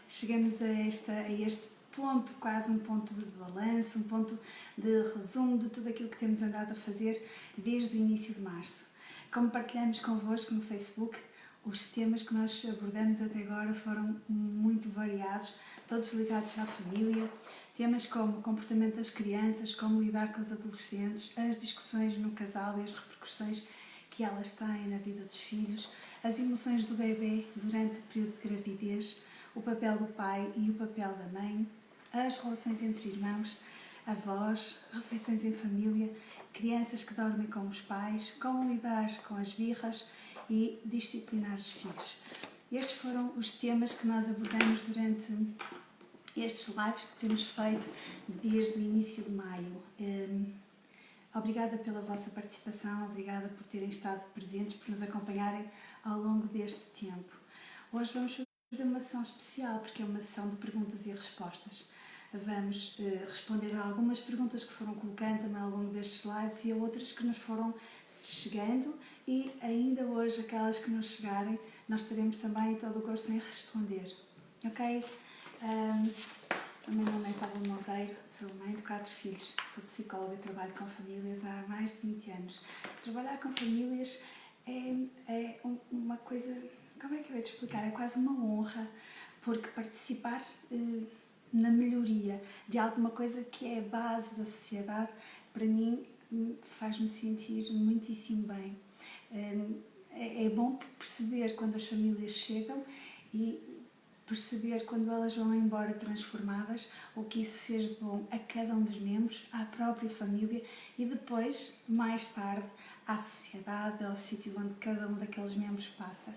Chegamos a este ponto, quase um ponto de balanço, um ponto de resumo de tudo aquilo que temos andado a fazer desde o início de março. Como partilhamos convosco no Facebook, os temas que nós abordamos até agora foram muito variados, todos ligados à família. Temas como o comportamento das crianças, como lidar com os adolescentes, as discussões no casal e as repercussões que elas têm na vida dos filhos, as emoções do bebê durante o período de gravidez, o papel do pai e o papel da mãe, as relações entre irmãos, avós, refeições em família, crianças que dormem com os pais, como lidar com as birras e disciplinar os filhos. Estes foram os temas que nós abordamos durante estes lives que temos feito desde o início de maio. Obrigada pela vossa participação, obrigada por terem estado presentes, por nos acompanharem ao longo deste tempo. Hoje vamos fazer uma sessão especial, porque é uma sessão de perguntas e respostas. Vamos responder a algumas perguntas que foram colocando também ao longo destes lives e a outras que nos foram chegando, e ainda hoje aquelas que nos chegarem, nós teremos também todo o gosto em responder. Ok? O meu nome é Paula Monteiro, sou mãe de 4 filhos, sou psicóloga e trabalho com famílias há mais de 20 anos. Trabalhar com famílias é uma coisa, como é que eu ia te explicar? É quase uma honra, porque participar na melhoria de alguma coisa que é a base da sociedade, para mim, faz-me sentir muitíssimo bem. É bom perceber quando as famílias chegam e perceber quando elas vão embora transformadas, o que isso fez de bom a cada um dos membros, à própria família e depois, mais tarde, à sociedade, ao sítio onde cada um daqueles membros passa.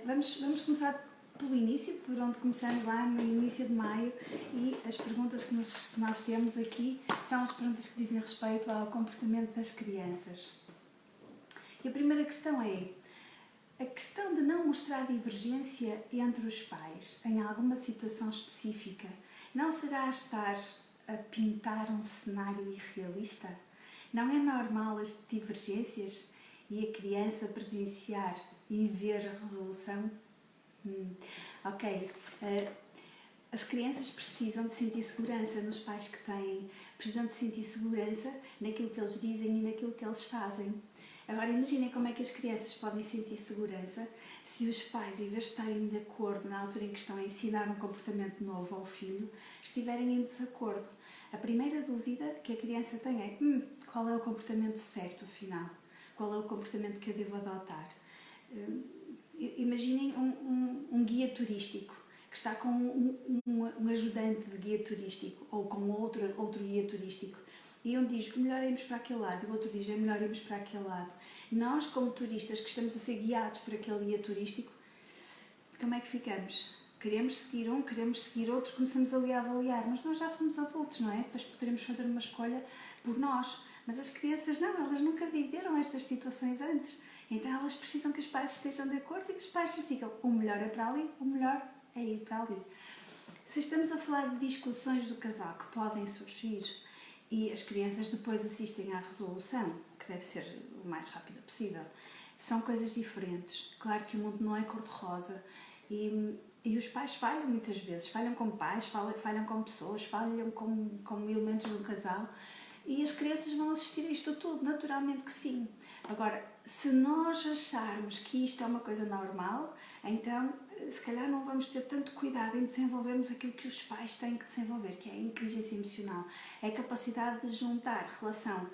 Vamos começar pelo início, por onde começamos lá no início de maio, e as perguntas que nós temos aqui são as perguntas que dizem respeito ao comportamento das crianças. E a primeira questão é: a questão de não mostrar divergência entre os pais em alguma situação específica não será estar a pintar um cenário irrealista? Não é normal as divergências e a criança presenciar e ver a resolução? Ok. As crianças precisam de sentir segurança nos pais que têm, precisam de sentir segurança naquilo que eles dizem e naquilo que eles fazem. Agora imaginem como é que as crianças podem sentir segurança se os pais, em vez de estarem de acordo na altura em que estão a ensinar um comportamento novo ao filho, estiverem em desacordo. A primeira dúvida que a criança tem é: qual é o comportamento certo, afinal? Qual é o comportamento que eu devo adotar? Imaginem um guia turístico que está com um ajudante de guia turístico ou com outro guia turístico. E um diz: melhor irmos para aquele lado, e o outro diz: é melhor irmos para aquele lado. Nós, como turistas, que estamos a ser guiados por aquele guia turístico, como é que ficamos? Queremos seguir um, queremos seguir outro, começamos ali a avaliar, mas nós já somos adultos, não é? Depois poderemos fazer uma escolha por nós. Mas as crianças não, elas nunca viveram estas situações antes. Então elas precisam que os pais estejam de acordo e que os pais lhes digam: o melhor é para ali, o melhor é ir para ali. Se estamos a falar de discussões do casal que podem surgir, e as crianças depois assistem à resolução, que deve ser o mais rápida possível, são coisas diferentes. Claro que o mundo não é cor-de-rosa e os pais falham muitas vezes. Falham como pais, falham como pessoas, falham como elementos de um casal, e as crianças vão assistir a isto tudo, naturalmente que sim. Agora, se nós acharmos que isto é uma coisa normal, então se calhar não vamos ter tanto cuidado em desenvolvermos aquilo que os pais têm que desenvolver, que é a inteligência emocional. É a capacidade de juntar razão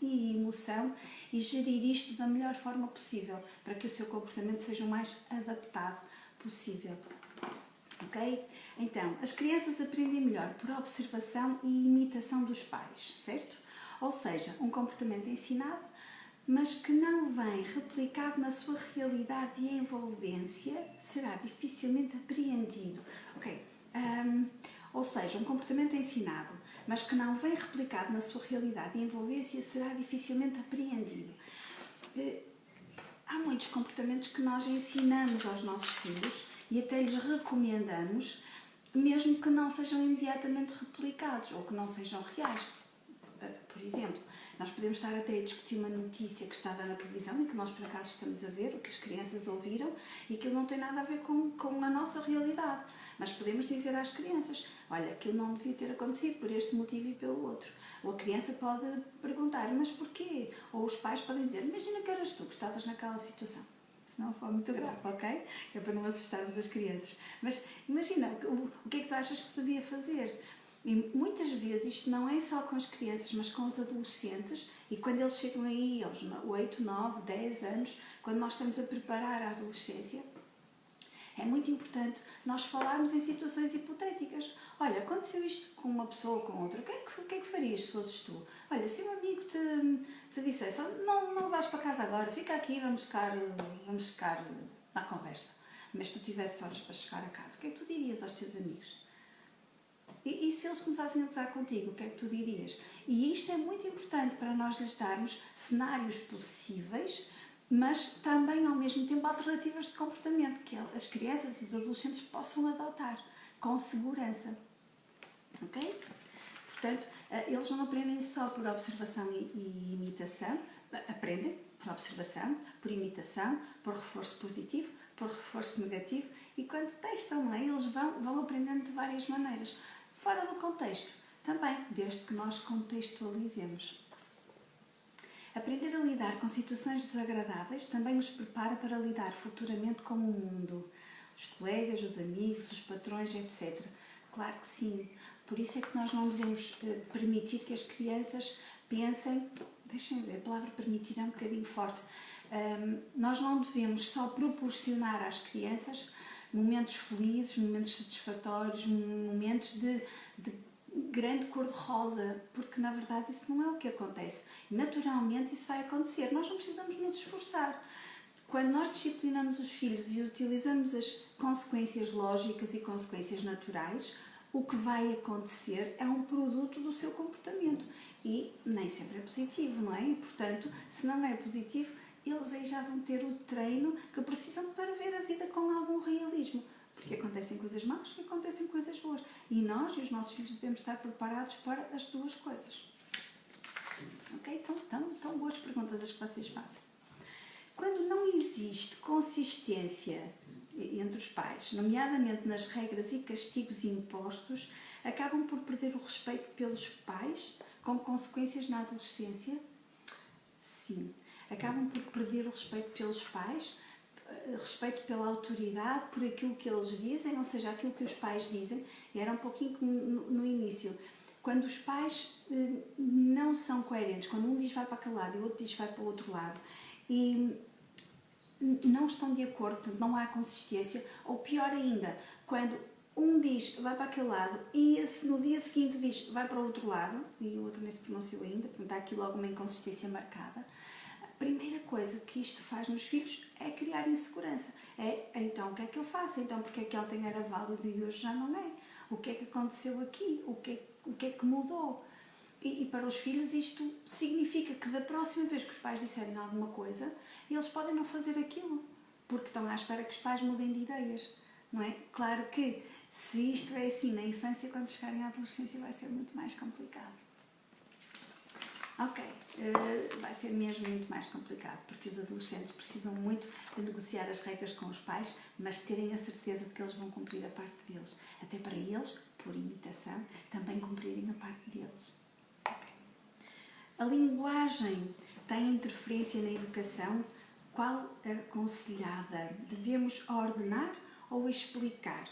e emoção e gerir isto da melhor forma possível, para que o seu comportamento seja o mais adaptado possível. Ok? Então, as crianças aprendem melhor por observação e imitação dos pais, certo? Ou seja, um comportamento ensinado, mas que não vem replicado na sua realidade e envolvência, será dificilmente apreendido. Ok? Ou seja, um comportamento ensinado, mas que não vem replicado na sua realidade e envolvência, será dificilmente apreendido. Há muitos comportamentos que nós ensinamos aos nossos filhos e até lhes recomendamos, mesmo que não sejam imediatamente replicados ou que não sejam reais. Por exemplo, Nós podemos estar até a discutir uma notícia que está a dar na televisão e que nós por acaso estamos a ver, o que as crianças ouviram, e aquilo não tem nada a ver com a nossa realidade. Mas podemos dizer às crianças, olha, aquilo não devia ter acontecido por este motivo e pelo outro. Ou a criança pode perguntar, mas porquê? Ou os pais podem dizer, imagina que eras tu que estavas naquela situação. Se não for muito grave, ok? É para não assustarmos as crianças. Mas imagina, o que é que tu achas que se devia fazer? E muitas vezes isto não é só com as crianças, mas com os adolescentes, e quando eles chegam aí aos 8, 9, 10 anos, quando nós estamos a preparar a adolescência, é muito importante nós falarmos em situações hipotéticas. Olha, aconteceu isto com uma pessoa ou com outra, o que é que farias se fosses tu? Olha, se um amigo te dissesse, não vais para casa agora, fica aqui, vamos ficar na conversa. Mas tu tivesse horas para chegar a casa, o que é que tu dirias aos teus amigos? E se eles começassem a gozar contigo, o que é que tu dirias? E isto é muito importante para nós lhes darmos cenários possíveis, mas também, ao mesmo tempo, alternativas de comportamento que as crianças e os adolescentes possam adotar com segurança. Ok? Portanto, eles não aprendem só por observação e imitação, aprendem por observação, por imitação, por reforço positivo, por reforço negativo, e quando testam, não é? Eles vão aprendendo de várias maneiras. Fora do contexto, também, desde que nós contextualizemos. Aprender a lidar com situações desagradáveis também nos prepara para lidar futuramente com o mundo, os colegas, os amigos, os patrões, etc. Claro que sim. Por isso é que nós não devemos permitir que as crianças pensem, deixem ver, a palavra permitir é um bocadinho forte, nós não devemos só proporcionar às crianças momentos felizes, momentos satisfatórios, momentos de grande cor-de-rosa, porque na verdade isso não é o que acontece. Naturalmente isso vai acontecer, nós não precisamos nos esforçar. Quando nós disciplinamos os filhos e utilizamos as consequências lógicas e consequências naturais, o que vai acontecer é um produto do seu comportamento e nem sempre é positivo, não é? E, portanto, se não é positivo, eles aí já vão ter o treino que precisam para ver a vida com algum realismo. Porque acontecem coisas más e acontecem coisas boas. E nós e os nossos filhos devemos estar preparados para as duas coisas. Ok? São tão boas perguntas as que vocês fazem. Quando não existe consistência entre os pais, nomeadamente nas regras e castigos impostos, acabam por perder o respeito pelos pais, com consequências na adolescência? Sim. Acabam por perder o respeito pelos pais, respeito pela autoridade, por aquilo que eles dizem, ou seja, aquilo que os pais dizem. Era um pouquinho como no início. Quando os pais não são coerentes, quando um diz vai para aquele lado e o outro diz vai para o outro lado, e não estão de acordo, portanto não há consistência, ou pior ainda, quando um diz vai para aquele lado e no dia seguinte diz vai para o outro lado, e o outro nem se pronunciou ainda, portanto há aqui logo uma inconsistência marcada. A primeira coisa que isto faz nos filhos é criar insegurança. Então o que é que eu faço? Então porque é que ontem era válido e hoje já não é? O que é que aconteceu aqui? O que é que mudou? E para os filhos isto significa que da próxima vez que os pais disserem alguma coisa, eles podem não fazer aquilo, porque estão à espera que os pais mudem de ideias, não é? Claro que se isto é assim na infância, quando chegarem à adolescência vai ser muito mais complicado. Ok, vai ser mesmo muito mais complicado, porque os adolescentes precisam muito de negociar as regras com os pais, mas terem a certeza de que eles vão cumprir a parte deles, até para eles, por imitação, também cumprirem a parte deles. Okay. A linguagem tem interferência na educação? Qual a aconselhada? Devemos ordenar ou explicar?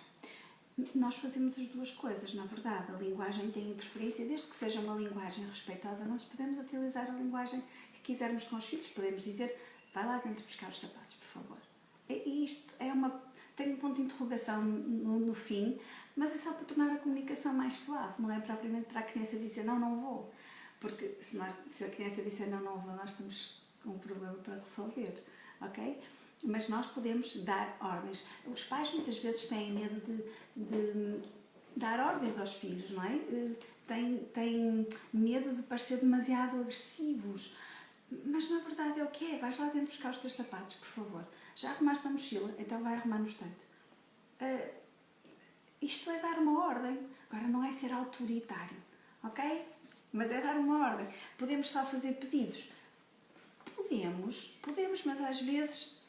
Nós fazemos as duas coisas, na verdade. A linguagem tem interferência, desde que seja uma linguagem respeitosa, nós podemos utilizar a linguagem que quisermos com os filhos. Podemos dizer, vai lá dentro buscar os sapatos, por favor. E isto tem um ponto de interrogação no fim, mas é só para tornar a comunicação mais suave, não é propriamente para a criança dizer não vou. Porque se a criança disser não vou, nós temos um problema para resolver, ok? Mas nós podemos dar ordens. Os pais muitas vezes têm medo de dar ordens aos filhos, não é? Têm medo de parecer demasiado agressivos. Mas na verdade é o que é. Vais lá dentro buscar os teus sapatos, por favor. Já arrumaste a mochila? Então vai arrumar no estante. Isto é dar uma ordem. Agora não é ser autoritário, ok? mas é dar uma ordem. Podemos só fazer pedidos? Podemos, mas às vezes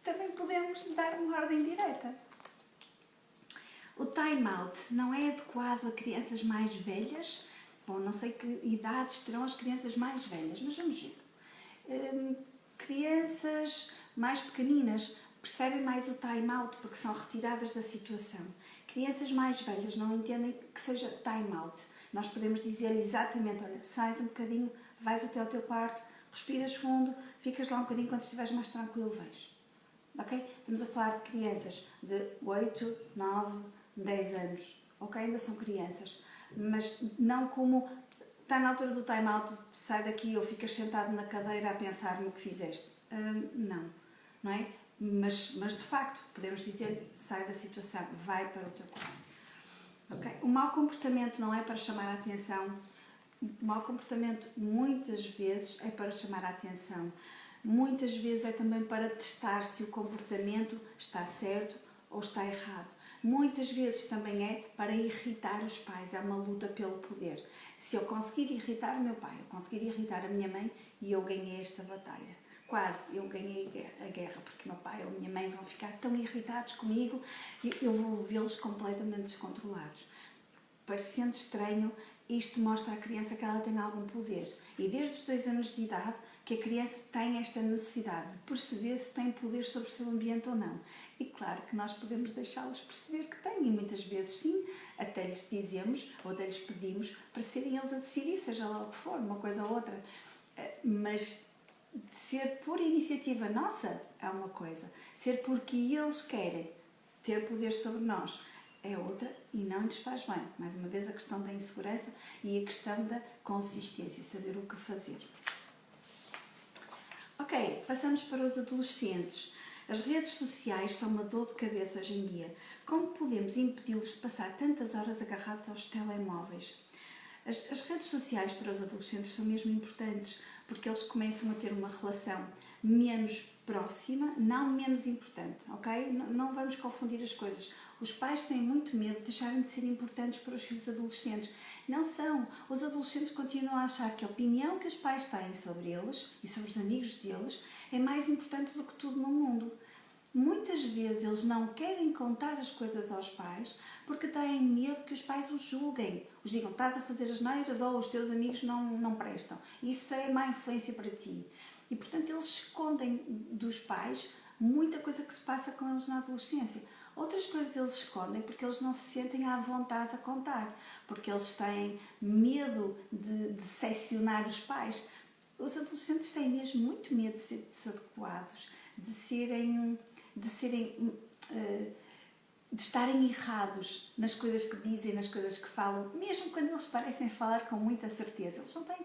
também podemos dar uma ordem direta. O time-out não é adequado a crianças mais velhas. Bom, não sei que idades terão as crianças mais velhas, mas vamos ver. Crianças mais pequeninas percebem mais o time-out porque são retiradas da situação. Crianças mais velhas não entendem que seja time-out. Nós podemos dizer-lhe exatamente, olha, sais um bocadinho, vais até ao teu quarto, respiras fundo, ficas lá um bocadinho, quando estiveres mais tranquilo, vais. Ok? Estamos a falar de crianças de 8, 9, 10 anos. Ok? Ainda são crianças. Mas não como está na altura do time-out, sai daqui ou ficas sentado na cadeira a pensar no que fizeste. Não é? Mas de facto, podemos dizer, sai da situação, vai para o teu quarto. Okay? O mau comportamento não é para chamar a atenção. O mau comportamento muitas vezes é para chamar a atenção. Muitas vezes é também para testar se o comportamento está certo ou está errado. Muitas vezes também é para irritar os pais, é uma luta pelo poder. Se eu conseguir irritar o meu pai, eu conseguir irritar a minha mãe, e eu ganhei esta batalha. Quase, eu ganhei a guerra, porque meu pai ou a minha mãe vão ficar tão irritados comigo e eu vou vê-los completamente descontrolados. Parecendo estranho, isto mostra à criança que ela tem algum poder. E desde os 2 anos de idade que a criança tem esta necessidade de perceber se tem poder sobre o seu ambiente ou não. E claro que nós podemos deixá-los perceber que têm, e muitas vezes sim, até lhes dizemos ou até lhes pedimos para serem eles a decidir, seja lá o que for, uma coisa ou outra. Mas ser por iniciativa nossa é uma coisa, ser porque eles querem ter poder sobre nós é outra e não lhes faz bem. Mais uma vez a questão da insegurança e a questão da consistência, saber o que fazer. Ok, passamos para os adolescentes. As redes sociais são uma dor de cabeça hoje em dia. Como podemos impedi-los de passar tantas horas agarrados aos telemóveis? As redes sociais para os adolescentes são mesmo importantes porque eles começam a ter uma relação menos próxima, não menos importante, ok? Não vamos confundir as coisas. Os pais têm muito medo de deixarem de ser importantes para os filhos adolescentes. Não são. Os adolescentes continuam a achar que a opinião que os pais têm sobre eles e sobre os amigos deles é mais importante do que tudo no mundo. Muitas vezes eles não querem contar as coisas aos pais porque têm medo que os pais os julguem. Os digam, estás a fazer asneiras ou os teus amigos não prestam. Isso é má influência para ti. E, portanto, eles escondem dos pais muita coisa que se passa com eles na adolescência. Outras coisas eles escondem porque eles não se sentem à vontade a contar. Porque eles têm medo de decepcionar os pais. Os adolescentes têm mesmo muito medo de ser desadequados, de estarem errados nas coisas que dizem, nas coisas que falam, mesmo quando eles parecem falar com muita certeza. Eles não têm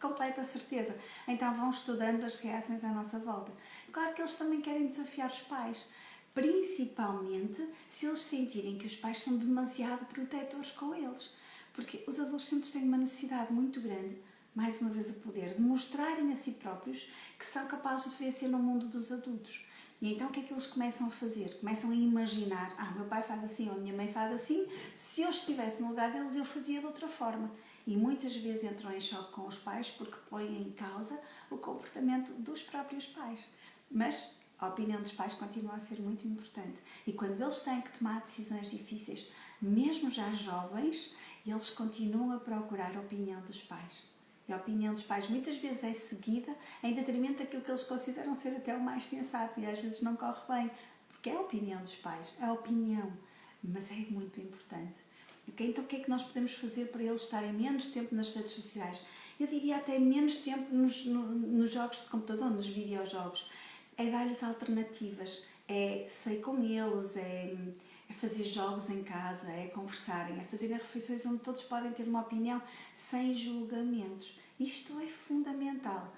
completa certeza, então vão estudando as reações à nossa volta. Claro que eles também querem desafiar os pais, principalmente se eles sentirem que os pais são demasiado protetores com eles, porque os adolescentes têm uma necessidade muito grande, mais uma vez o poder, de mostrarem a si próprios que são capazes de vencer no mundo dos adultos. E então o que é que eles começam a fazer? Começam a imaginar, meu pai faz assim ou a minha mãe faz assim, se eu estivesse no lugar deles eu fazia de outra forma. E muitas vezes entram em choque com os pais porque põem em causa o comportamento dos próprios pais. Mas a opinião dos pais continua a ser muito importante. E quando eles têm que tomar decisões difíceis, mesmo já jovens, eles continuam a procurar a opinião dos pais. E a opinião dos pais muitas vezes é seguida em detrimento daquilo que eles consideram ser até o mais sensato e às vezes não corre bem, porque é a opinião dos pais, é a opinião, mas é muito importante. Okay? Então o que é que nós podemos fazer para eles estarem menos tempo nas redes sociais? Eu diria até menos tempo nos jogos de computador, nos videojogos. É dar-lhes alternativas, é sair com eles, é fazer jogos em casa, é conversarem, é fazerem refeições onde todos podem ter uma opinião sem julgamentos. Isto é fundamental.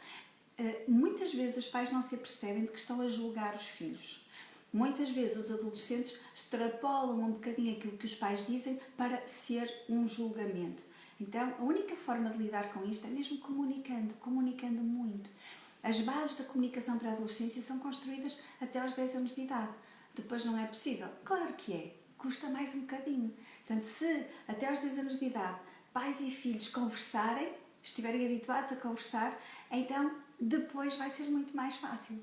Muitas vezes os pais não se apercebem de que estão a julgar os filhos. Muitas vezes os adolescentes extrapolam um bocadinho aquilo que os pais dizem para ser um julgamento. Então, a única forma de lidar com isto é mesmo comunicando muito. As bases da comunicação para a adolescência são construídas até aos 10 anos de idade. Depois não é possível? Claro que é. Custa mais um bocadinho. Portanto, se até aos 10 anos de idade pais e filhos conversarem, estiverem habituados a conversar, então depois vai ser muito mais fácil.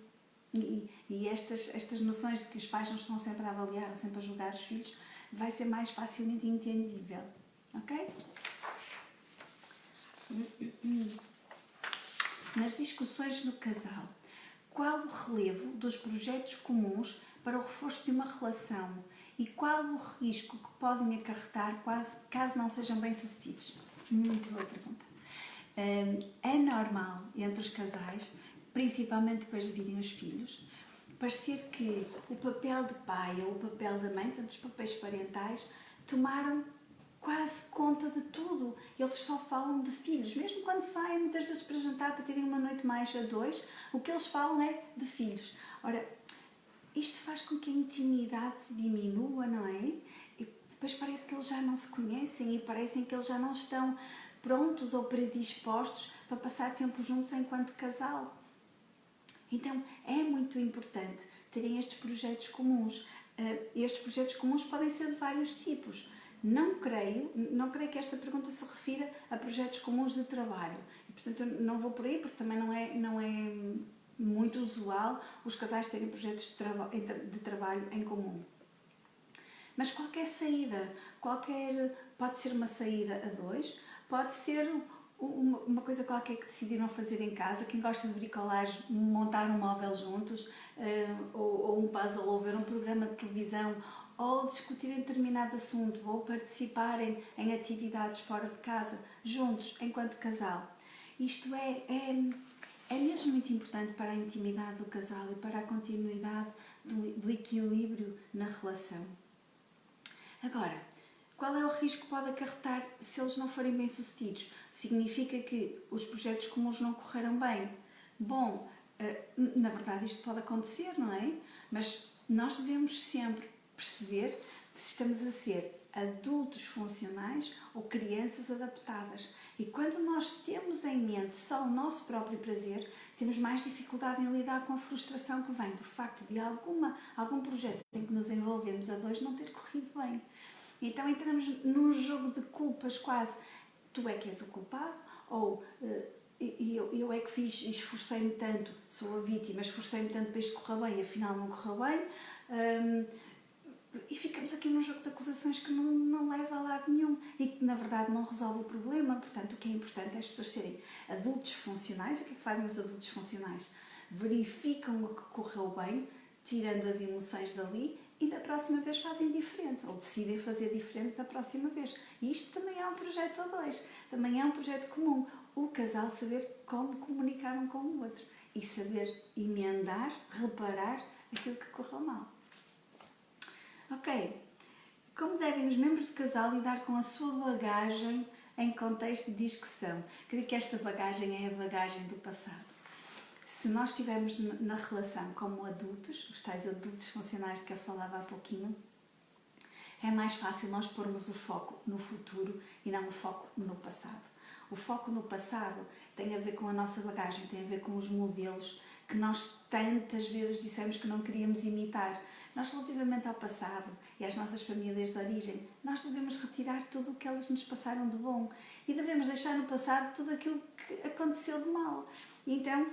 E estas noções de que os pais não estão sempre a avaliar ou sempre a julgar os filhos, vai ser mais facilmente entendível. Ok? Nas discussões no casal, qual o relevo dos projetos comuns para o reforço de uma relação e qual o risco que podem acarretar caso não sejam bem-sucedidos? Muito boa pergunta. É normal entre os casais, principalmente depois de virem os filhos, parecer que o papel de pai ou o papel da mãe, portanto os papéis parentais, tomaram quase conta de tudo. Eles só falam de filhos. Mesmo quando saem muitas vezes para jantar, para terem uma noite mais a dois, o que eles falam é de filhos. Ora, isto faz com que a intimidade diminua, não é? E depois parece que eles já não se conhecem e parecem que eles já não estão prontos ou predispostos para passar tempo juntos enquanto casal. Então, é muito importante terem estes projetos comuns. Estes projetos comuns podem ser de vários tipos. Não creio que esta pergunta se refira a projetos comuns de trabalho. E, portanto, eu não vou por aí, porque também não é muito usual os casais terem projetos de trabalho em comum. Mas qualquer saída, pode ser uma saída a dois, pode ser uma coisa qualquer que decidiram fazer em casa. Quem gosta de bricolagem, montar um móvel juntos, ou um puzzle, ou ver um programa de televisão, ou discutirem determinado assunto, ou participarem em atividades fora de casa, juntos, enquanto casal. Isto é mesmo muito importante para a intimidade do casal e para a continuidade do equilíbrio na relação. Agora, qual é o risco que pode acarretar se eles não forem bem-sucedidos? Significa que os projetos comuns não correram bem? Bom, na verdade isto pode acontecer, não é? Mas nós devemos sempre perceber se estamos a ser adultos funcionais ou crianças adaptadas. E quando nós temos em mente só o nosso próprio prazer, temos mais dificuldade em lidar com a frustração que vem do facto de algum projeto em que nos envolvemos a dois não ter corrido bem. Então entramos num jogo de culpas quase. Tu é que és o culpado, ou eu é que esforcei-me tanto, sou a vítima, esforcei-me tanto para isto correr bem e afinal não correu bem. E ficamos aqui num jogo de acusações que não leva a lado nenhum e que na verdade não resolve o problema. Portanto, o que é importante é as pessoas serem adultos funcionais. O que é que fazem os adultos funcionais? Verificam o que correu bem, tirando as emoções dali, e da próxima vez fazem diferente, ou decidem fazer diferente da próxima vez. E isto também é um projeto a dois, também é um projeto comum. O casal saber como comunicar um com o outro e saber emendar, reparar aquilo que correu mal. Ok, como devem os membros do casal lidar com a sua bagagem em contexto de discussão? Creio que esta bagagem é a bagagem do passado. Se nós estivermos na relação como adultos, os tais adultos funcionais de que eu falava há pouquinho, é mais fácil nós pormos o foco no futuro e não o foco no passado. O foco no passado tem a ver com a nossa bagagem, tem a ver com os modelos que nós tantas vezes dissemos que não queríamos imitar. Nós, relativamente ao passado e às nossas famílias de origem, nós devemos retirar tudo o que elas nos passaram de bom e devemos deixar no passado tudo aquilo que aconteceu de mal. Então,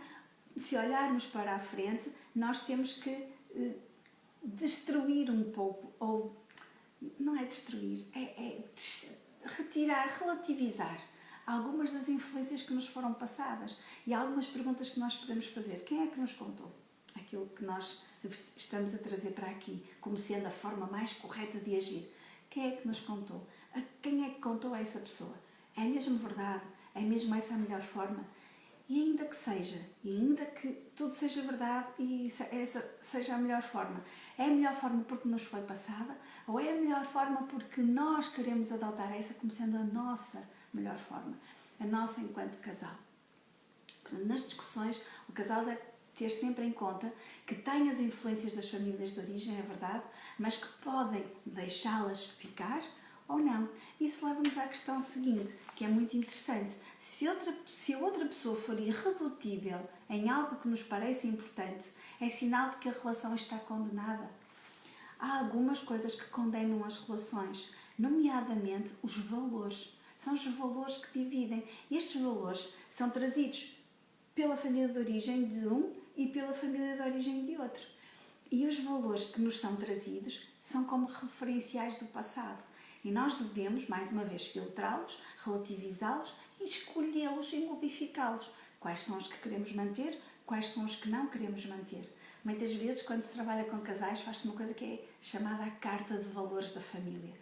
se olharmos para a frente, nós temos que destruir um pouco, ou não é destruir, é retirar, relativizar algumas das influências que nos foram passadas e algumas perguntas que nós podemos fazer. Quem é que nos contou aquilo que nós estamos a trazer para aqui como sendo a forma mais correta de agir? Quem é que nos contou? A quem é que contou a essa pessoa? É mesmo verdade? É mesmo essa a melhor forma? E ainda que tudo seja verdade e essa seja a melhor forma, é a melhor forma porque nos foi passada ou é a melhor forma porque nós queremos adotar essa como sendo a nossa melhor forma, a nossa enquanto casal? Portanto, nas discussões, o casal deve ter sempre em conta que tem as influências das famílias de origem, é verdade, mas que podem deixá-las ficar ou não. Isso leva-nos à questão seguinte, que é muito interessante. Se a outra pessoa for irredutível em algo que nos parece importante, é sinal de que a relação está condenada. Há algumas coisas que condenam as relações, nomeadamente os valores. são os valores que dividem. Estes valores são trazidos pela família de origem de um e pela família de origem de outro. E os valores que nos são trazidos são como referenciais do passado. E nós devemos, mais uma vez, filtrá-los, relativizá-los e escolhê-los e modificá-los. Quais são os que queremos manter, quais são os que não queremos manter. Muitas vezes, quando se trabalha com casais, faz-se uma coisa que é chamada a carta de valores da família.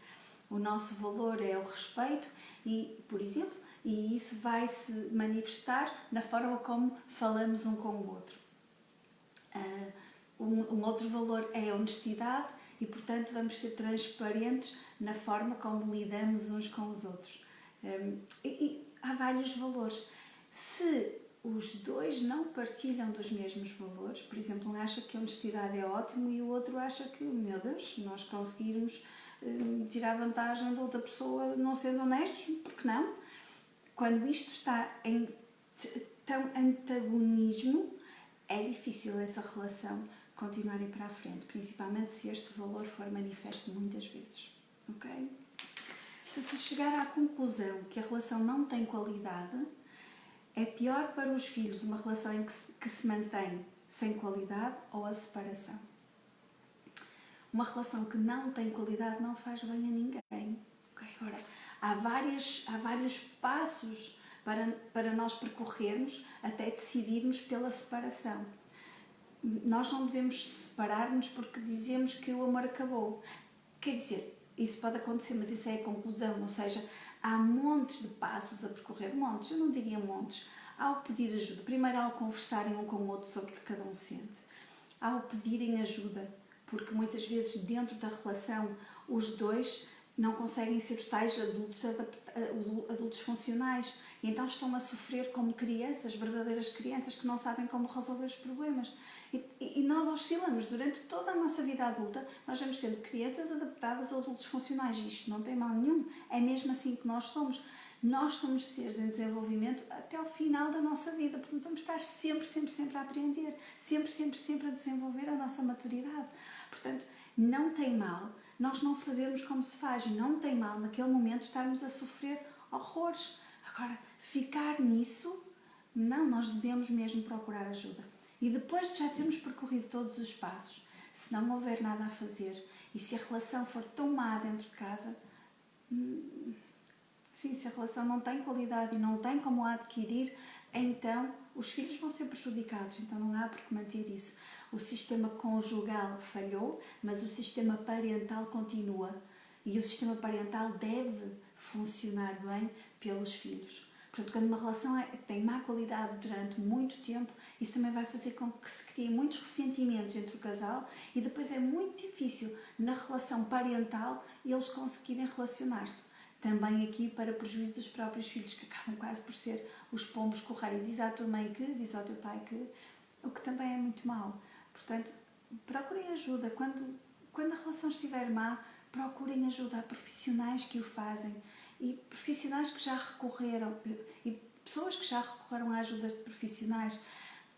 O nosso valor é o respeito e, por exemplo, e isso vai se manifestar na forma como falamos um com o outro. Um outro valor é a honestidade e, portanto, vamos ser transparentes na forma como lidamos uns com os outros. E há vários valores. Se os dois não partilham dos mesmos valores, por exemplo, um acha que a honestidade é ótimo e o outro acha que, meu Deus, se nós conseguirmos tirar vantagem da outra pessoa não sendo honestos, por que não? Quando isto está em tão antagonismo, é difícil essa relação continuar para a frente, principalmente se este valor for manifesto muitas vezes. Ok? Se se chegar à conclusão que a relação não tem qualidade, é pior para os filhos uma relação em que se mantém sem qualidade ou a separação. Uma relação que não tem qualidade não faz bem a ninguém. Okay? Agora, há vários passos para nós percorrermos até decidirmos pela separação. Nós não devemos separar-nos porque dizemos que o amor acabou. Quer dizer, isso pode acontecer, mas isso é a conclusão, ou seja, há montes de passos a percorrer, montes, eu não diria montes, ao pedir ajuda. Primeiro, ao conversarem um com o outro sobre o que cada um sente. Ao pedirem ajuda, porque muitas vezes dentro da relação os dois não conseguem ser os tais adultos funcionais, e então estão a sofrer como crianças, verdadeiras crianças que não sabem como resolver os problemas. E nós oscilamos durante toda a nossa vida adulta, nós vamos sendo crianças adaptadas a adultos funcionais, e isto não tem mal nenhum, é mesmo assim que nós somos. Nós somos seres em desenvolvimento até ao final da nossa vida, portanto vamos estar sempre a aprender, sempre a desenvolver a nossa maturidade. Portanto, não tem mal nós não sabemos como se faz, não tem mal naquele momento estarmos a sofrer horrores. Agora, ficar nisso, não, nós devemos mesmo procurar ajuda. E depois de já termos percorrido todos os passos, se não houver nada a fazer e se a relação for tão má dentro de casa, sim, se a relação não tem qualidade e não tem como a adquirir, então os filhos vão ser prejudicados, então não há por que manter isso. O sistema conjugal falhou, mas o sistema parental continua. E o sistema parental deve funcionar bem pelos filhos. Portanto, quando uma relação tem má qualidade durante muito tempo, isso também vai fazer com que se criem muitos ressentimentos entre o casal e depois é muito difícil na relação parental eles conseguirem relacionar-se. Também aqui para prejuízo dos próprios filhos, que acabam quase por ser os pombos correio. Diz à tua mãe que, diz ao teu pai que, o que também é muito mau. Portanto, procurem ajuda. Quando a relação estiver má, procurem ajuda a profissionais que o fazem e profissionais que já recorreram e pessoas que já recorreram a ajudas de profissionais.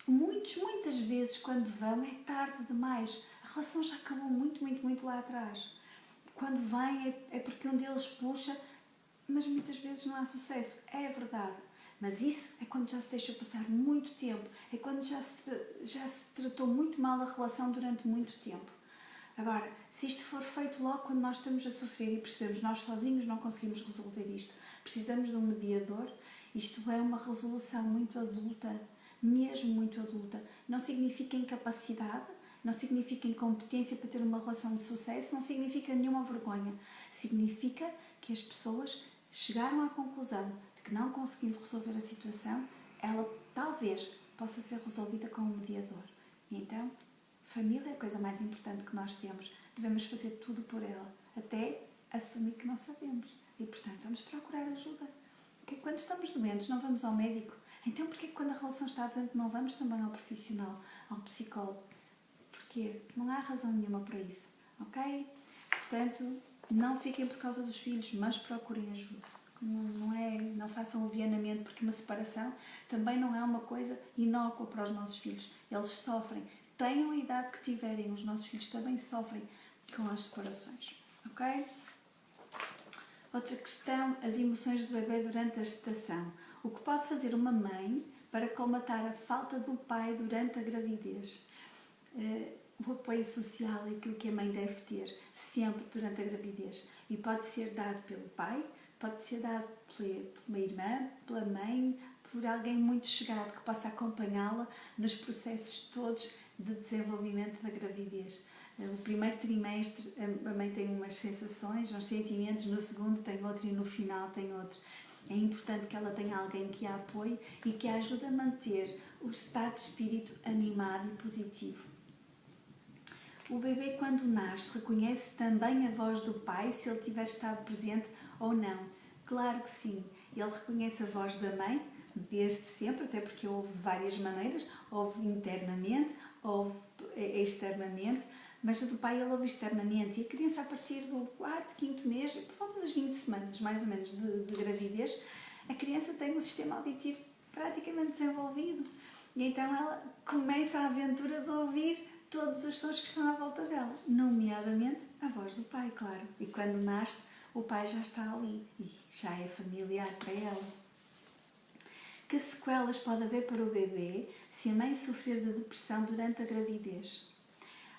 Muitas vezes, quando vão, é tarde demais. A relação já acabou muito lá atrás. Quando vêm é porque um deles puxa, mas muitas vezes não há sucesso. É verdade. Mas isso é quando já se deixou passar muito tempo, é quando já se tratou muito mal a relação durante muito tempo. Agora, se isto for feito logo quando nós estamos a sofrer e percebemos nós sozinhos não conseguimos resolver isto, precisamos de um mediador, isto é uma resolução muito adulta, mesmo muito adulta. Não significa incapacidade, não significa incompetência para ter uma relação de sucesso, não significa nenhuma vergonha. Significa que as pessoas chegaram à conclusão que não conseguindo resolver a situação, ela talvez possa ser resolvida com um mediador. E então, família é a coisa mais importante que nós temos. Devemos fazer tudo por ela, até assumir que não sabemos. E, portanto, vamos procurar ajuda. Porque quando estamos doentes, não vamos ao médico. Então, porquê que quando a relação está doente, não vamos também ao profissional, ao psicólogo? Porquê? Não há razão nenhuma para isso, ok? Portanto, não fiquem por causa dos filhos, mas procurem ajuda. Não façam obviamente, porque uma separação também não é uma coisa inócua para os nossos filhos. Eles sofrem. Tenham a idade que tiverem, os nossos filhos também sofrem com as separações. Ok? Outra questão, as emoções do bebê durante a gestação. O que pode fazer uma mãe para colmatar a falta do pai durante a gravidez? O apoio social é aquilo que a mãe deve ter sempre durante a gravidez. E pode ser dado pelo pai, pode ser dado por uma irmã, pela mãe, por alguém muito chegado que possa acompanhá-la nos processos todos de desenvolvimento da gravidez. O primeiro trimestre a mãe tem umas sensações, uns sentimentos, no segundo tem outro e no final tem outro. É importante que ela tenha alguém que a apoie e que a ajude a manter o estado de espírito animado e positivo. O bebê, quando nasce, reconhece também a voz do pai, se ele tiver estado presente ou não? Claro que sim. Ele reconhece a voz da mãe, desde sempre, até porque houve de várias maneiras, houve internamente, houve externamente, mas a do pai ele ouve externamente. E a criança, a partir do 4º, 5º mês, por volta das 20 semanas, mais ou menos, de gravidez, a criança tem um sistema auditivo praticamente desenvolvido. E então ela começa a aventura de ouvir todos os sons que estão à volta dela, nomeadamente a voz do pai, claro. E quando nasce, o pai já está ali e já é familiar para ela. Que sequelas pode haver para o bebê se a mãe sofrer de depressão durante a gravidez?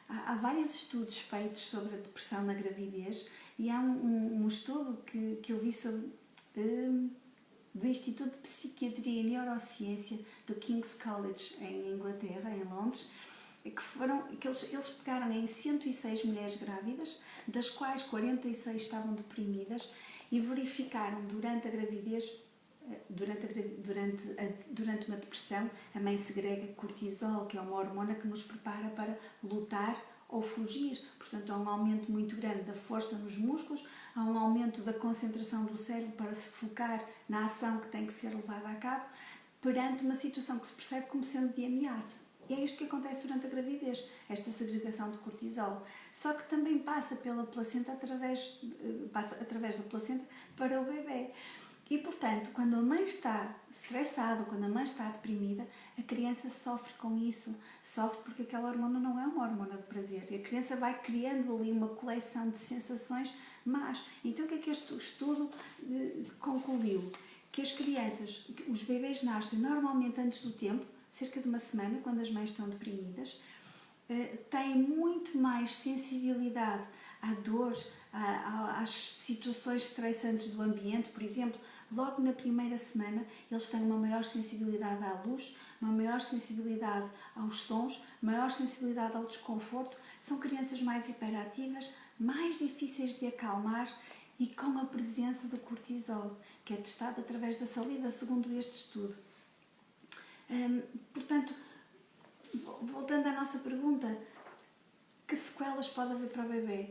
Há vários estudos feitos sobre a depressão na gravidez e há um estudo que eu vi sobre, do Instituto de Psiquiatria e Neurociência do King's College em Inglaterra, em Londres, que eles pegaram em 106 mulheres grávidas, das quais 46 estavam deprimidas, e verificaram durante a gravidez, durante uma depressão, a mãe segrega cortisol, que é uma hormona que nos prepara para lutar ou fugir. Portanto, há um aumento muito grande da força nos músculos, há um aumento da concentração do cérebro para se focar na ação que tem que ser levada a cabo, perante uma situação que se percebe como sendo de ameaça. E é isto que acontece durante a gravidez, esta segregação de cortisol. Só que também passa pela placenta, passa através da placenta para o bebê. E, portanto, quando a mãe está estressada, quando a mãe está deprimida, a criança sofre com isso. Sofre porque aquela hormona não é uma hormona de prazer. E a criança vai criando ali uma coleção de sensações más. Então, o que é que este estudo concluiu? Que as crianças, os bebês nascem normalmente antes do tempo, cerca de uma semana, quando as mães estão deprimidas, têm muito mais sensibilidade à dor, às situações estressantes do ambiente. Por exemplo, logo na primeira semana, eles têm uma maior sensibilidade à luz, uma maior sensibilidade aos sons, maior sensibilidade ao desconforto. São crianças mais hiperativas, mais difíceis de acalmar e com a presença do cortisol, que é testado através da saliva, segundo este estudo. Portanto, voltando à nossa pergunta, que sequelas pode haver para o bebê?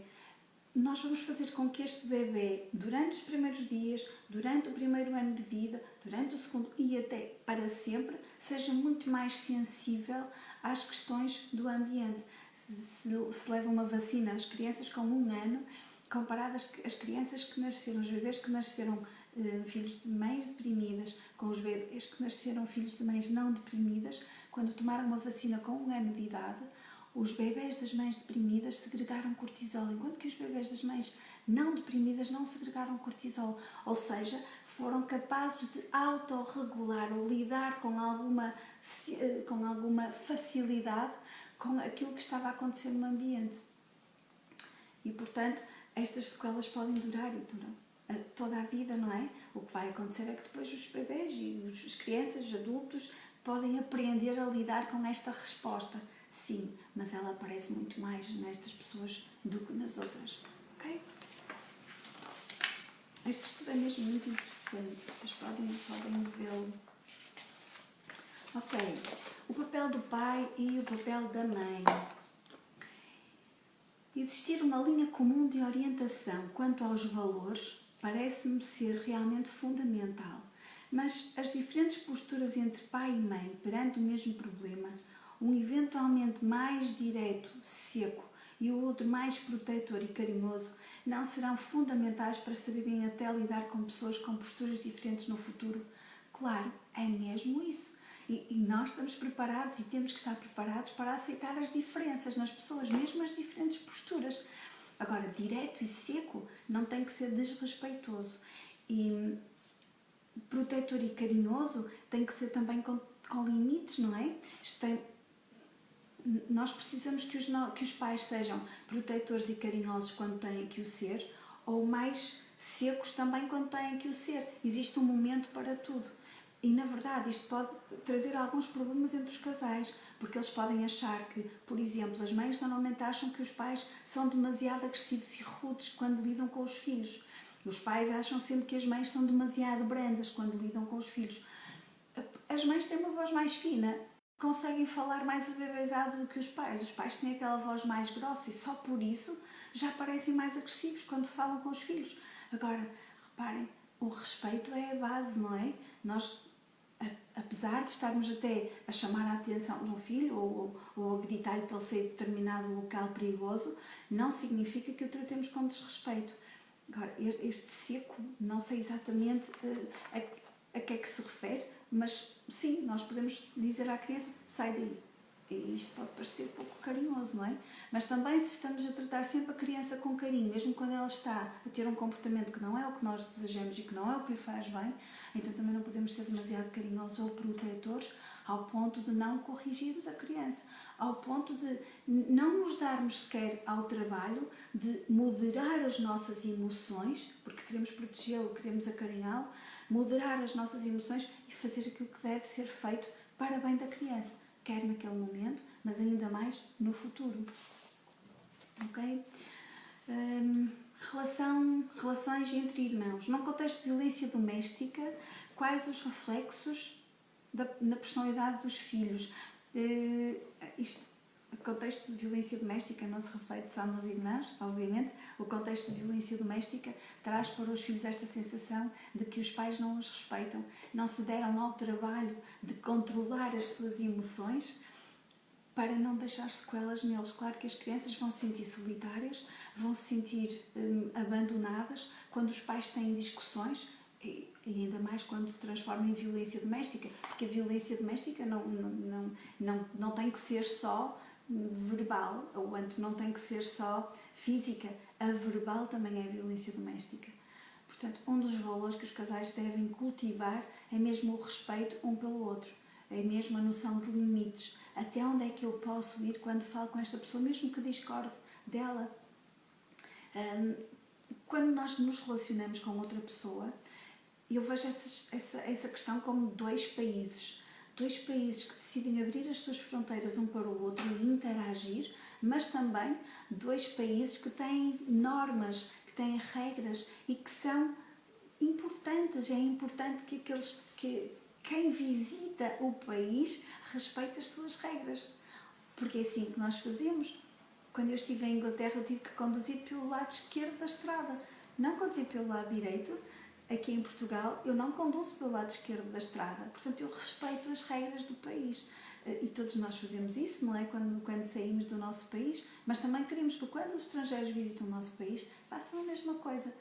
Nós vamos fazer com que este bebê, durante os primeiros dias, durante o primeiro ano de vida, durante o segundo e até para sempre, seja muito mais sensível às questões do ambiente. Se leva uma vacina às crianças com 1 ano, comparadas às crianças que nasceram, os bebês que nasceram filhos de mães deprimidas, com os bebês que nasceram filhos de mães não deprimidas, quando tomaram uma vacina com 1 ano de idade, os bebés das mães deprimidas segregaram cortisol, enquanto que os bebés das mães não deprimidas não segregaram cortisol. Ou seja, foram capazes de autorregular ou lidar com alguma facilidade com aquilo que estava a acontecer no ambiente. E, portanto, estas sequelas podem durar e duram toda a vida, não é? O que vai acontecer é que depois os bebés e as crianças, os adultos, podem aprender a lidar com esta resposta. Sim, mas ela aparece muito mais nestas pessoas do que nas outras. Ok? Este estudo é mesmo muito interessante. Vocês podem vê-lo. Ok. O papel do pai e o papel da mãe. Existir uma linha comum de orientação quanto aos valores parece-me ser realmente fundamental, mas as diferentes posturas entre pai e mãe perante o mesmo problema, um eventualmente mais direto, seco, e o outro mais protetor e carinhoso, não serão fundamentais para saberem até lidar com pessoas com posturas diferentes no futuro? Claro, é mesmo isso. E nós estamos preparados e temos que estar preparados para aceitar as diferenças nas pessoas, mesmo as diferentes posturas. Agora, Agora, direto e seco não tem que ser desrespeitoso. E protetor e carinhoso tem que ser também com limites, não é? Nós precisamos que os pais sejam protetores e carinhosos quando têm que o ser, ou mais secos também quando têm que o ser. Existe um momento para tudo. E, na verdade, isto pode trazer alguns problemas entre os casais, porque eles podem achar que, por exemplo, as mães normalmente acham que os pais são demasiado agressivos e rudes quando lidam com os filhos. Os pais acham sempre que as mães são demasiado brandas quando lidam com os filhos. As mães têm uma voz mais fina, conseguem falar mais abebezado do que os pais. Os pais têm aquela voz mais grossa e só por isso já parecem mais agressivos quando falam com os filhos. Agora, reparem, o respeito é a base, não é? Nós, apesar de estarmos até a chamar a atenção de um filho ou a gritar-lhe para ele sair de determinado local perigoso, não significa que o tratemos com desrespeito. Agora, este seco, não sei exatamente a que é que se refere, mas sim, nós podemos dizer à criança, sai daí. E isto pode parecer pouco carinhoso, não é? Mas também, se estamos a tratar sempre a criança com carinho, mesmo quando ela está a ter um comportamento que não é o que nós desejamos e que não é o que lhe faz bem, então também não podemos ser demasiado carinhosos ou protetores ao ponto de não corrigirmos a criança, ao ponto de não nos darmos sequer ao trabalho de moderar as nossas emoções, porque queremos protegê-lo, queremos acarinhá-lo, moderar as nossas emoções e fazer aquilo que deve ser feito para bem da criança, quer naquele momento, mas ainda mais no futuro. Ok? Relações entre irmãos. Num contexto de violência doméstica, quais os reflexos na personalidade dos filhos? O contexto de violência doméstica não se reflete só nos irmãos, obviamente. O contexto de violência doméstica traz para os filhos esta sensação de que os pais não os respeitam, não se deram ao trabalho de controlar as suas emoções para não deixar sequelas neles. Claro que as crianças vão se sentir solitárias, vão se sentir abandonadas quando os pais têm discussões e ainda mais quando se transforma em violência doméstica, porque a violência doméstica não tem que ser só verbal, ou antes não tem que ser só física, a verbal também é violência doméstica. Portanto, um dos valores que os casais devem cultivar é mesmo o respeito um pelo outro, é mesmo a noção de limites, até onde é que eu posso ir quando falo com esta pessoa, mesmo que discorde dela. Quando nós nos relacionamos com outra pessoa, eu vejo essa questão como dois países que decidem abrir as suas fronteiras um para o outro e interagir, mas também dois países que têm normas, que têm regras e que são importantes. É importante que quem visita o país respeite as suas regras, porque é assim que nós fazemos. Quando eu estive em Inglaterra, eu tive que conduzir pelo lado esquerdo da estrada, não conduzir pelo lado direito. Aqui em Portugal, eu não conduzo pelo lado esquerdo da estrada, portanto, eu respeito as regras do país. E todos nós fazemos isso, não é? Quando saímos do nosso país, mas também queremos que quando os estrangeiros visitam o nosso país, façam a mesma coisa.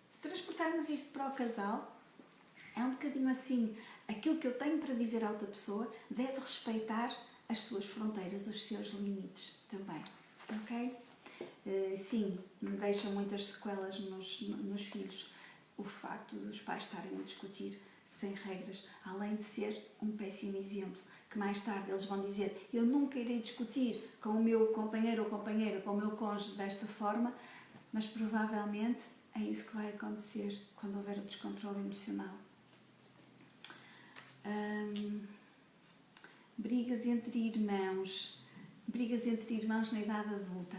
Se transportarmos isto para o casal, é um bocadinho assim, aquilo que eu tenho para dizer à outra pessoa deve respeitar as suas fronteiras, os seus limites também, ok? Sim, deixa muitas sequelas nos filhos o facto dos pais estarem a discutir sem regras, além de ser um péssimo exemplo, que mais tarde eles vão dizer, eu nunca irei discutir com o meu companheiro ou companheira, com o meu cônjuge desta forma, mas provavelmente é isso que vai acontecer quando houver o descontrole emocional. Brigas entre irmãos na idade adulta.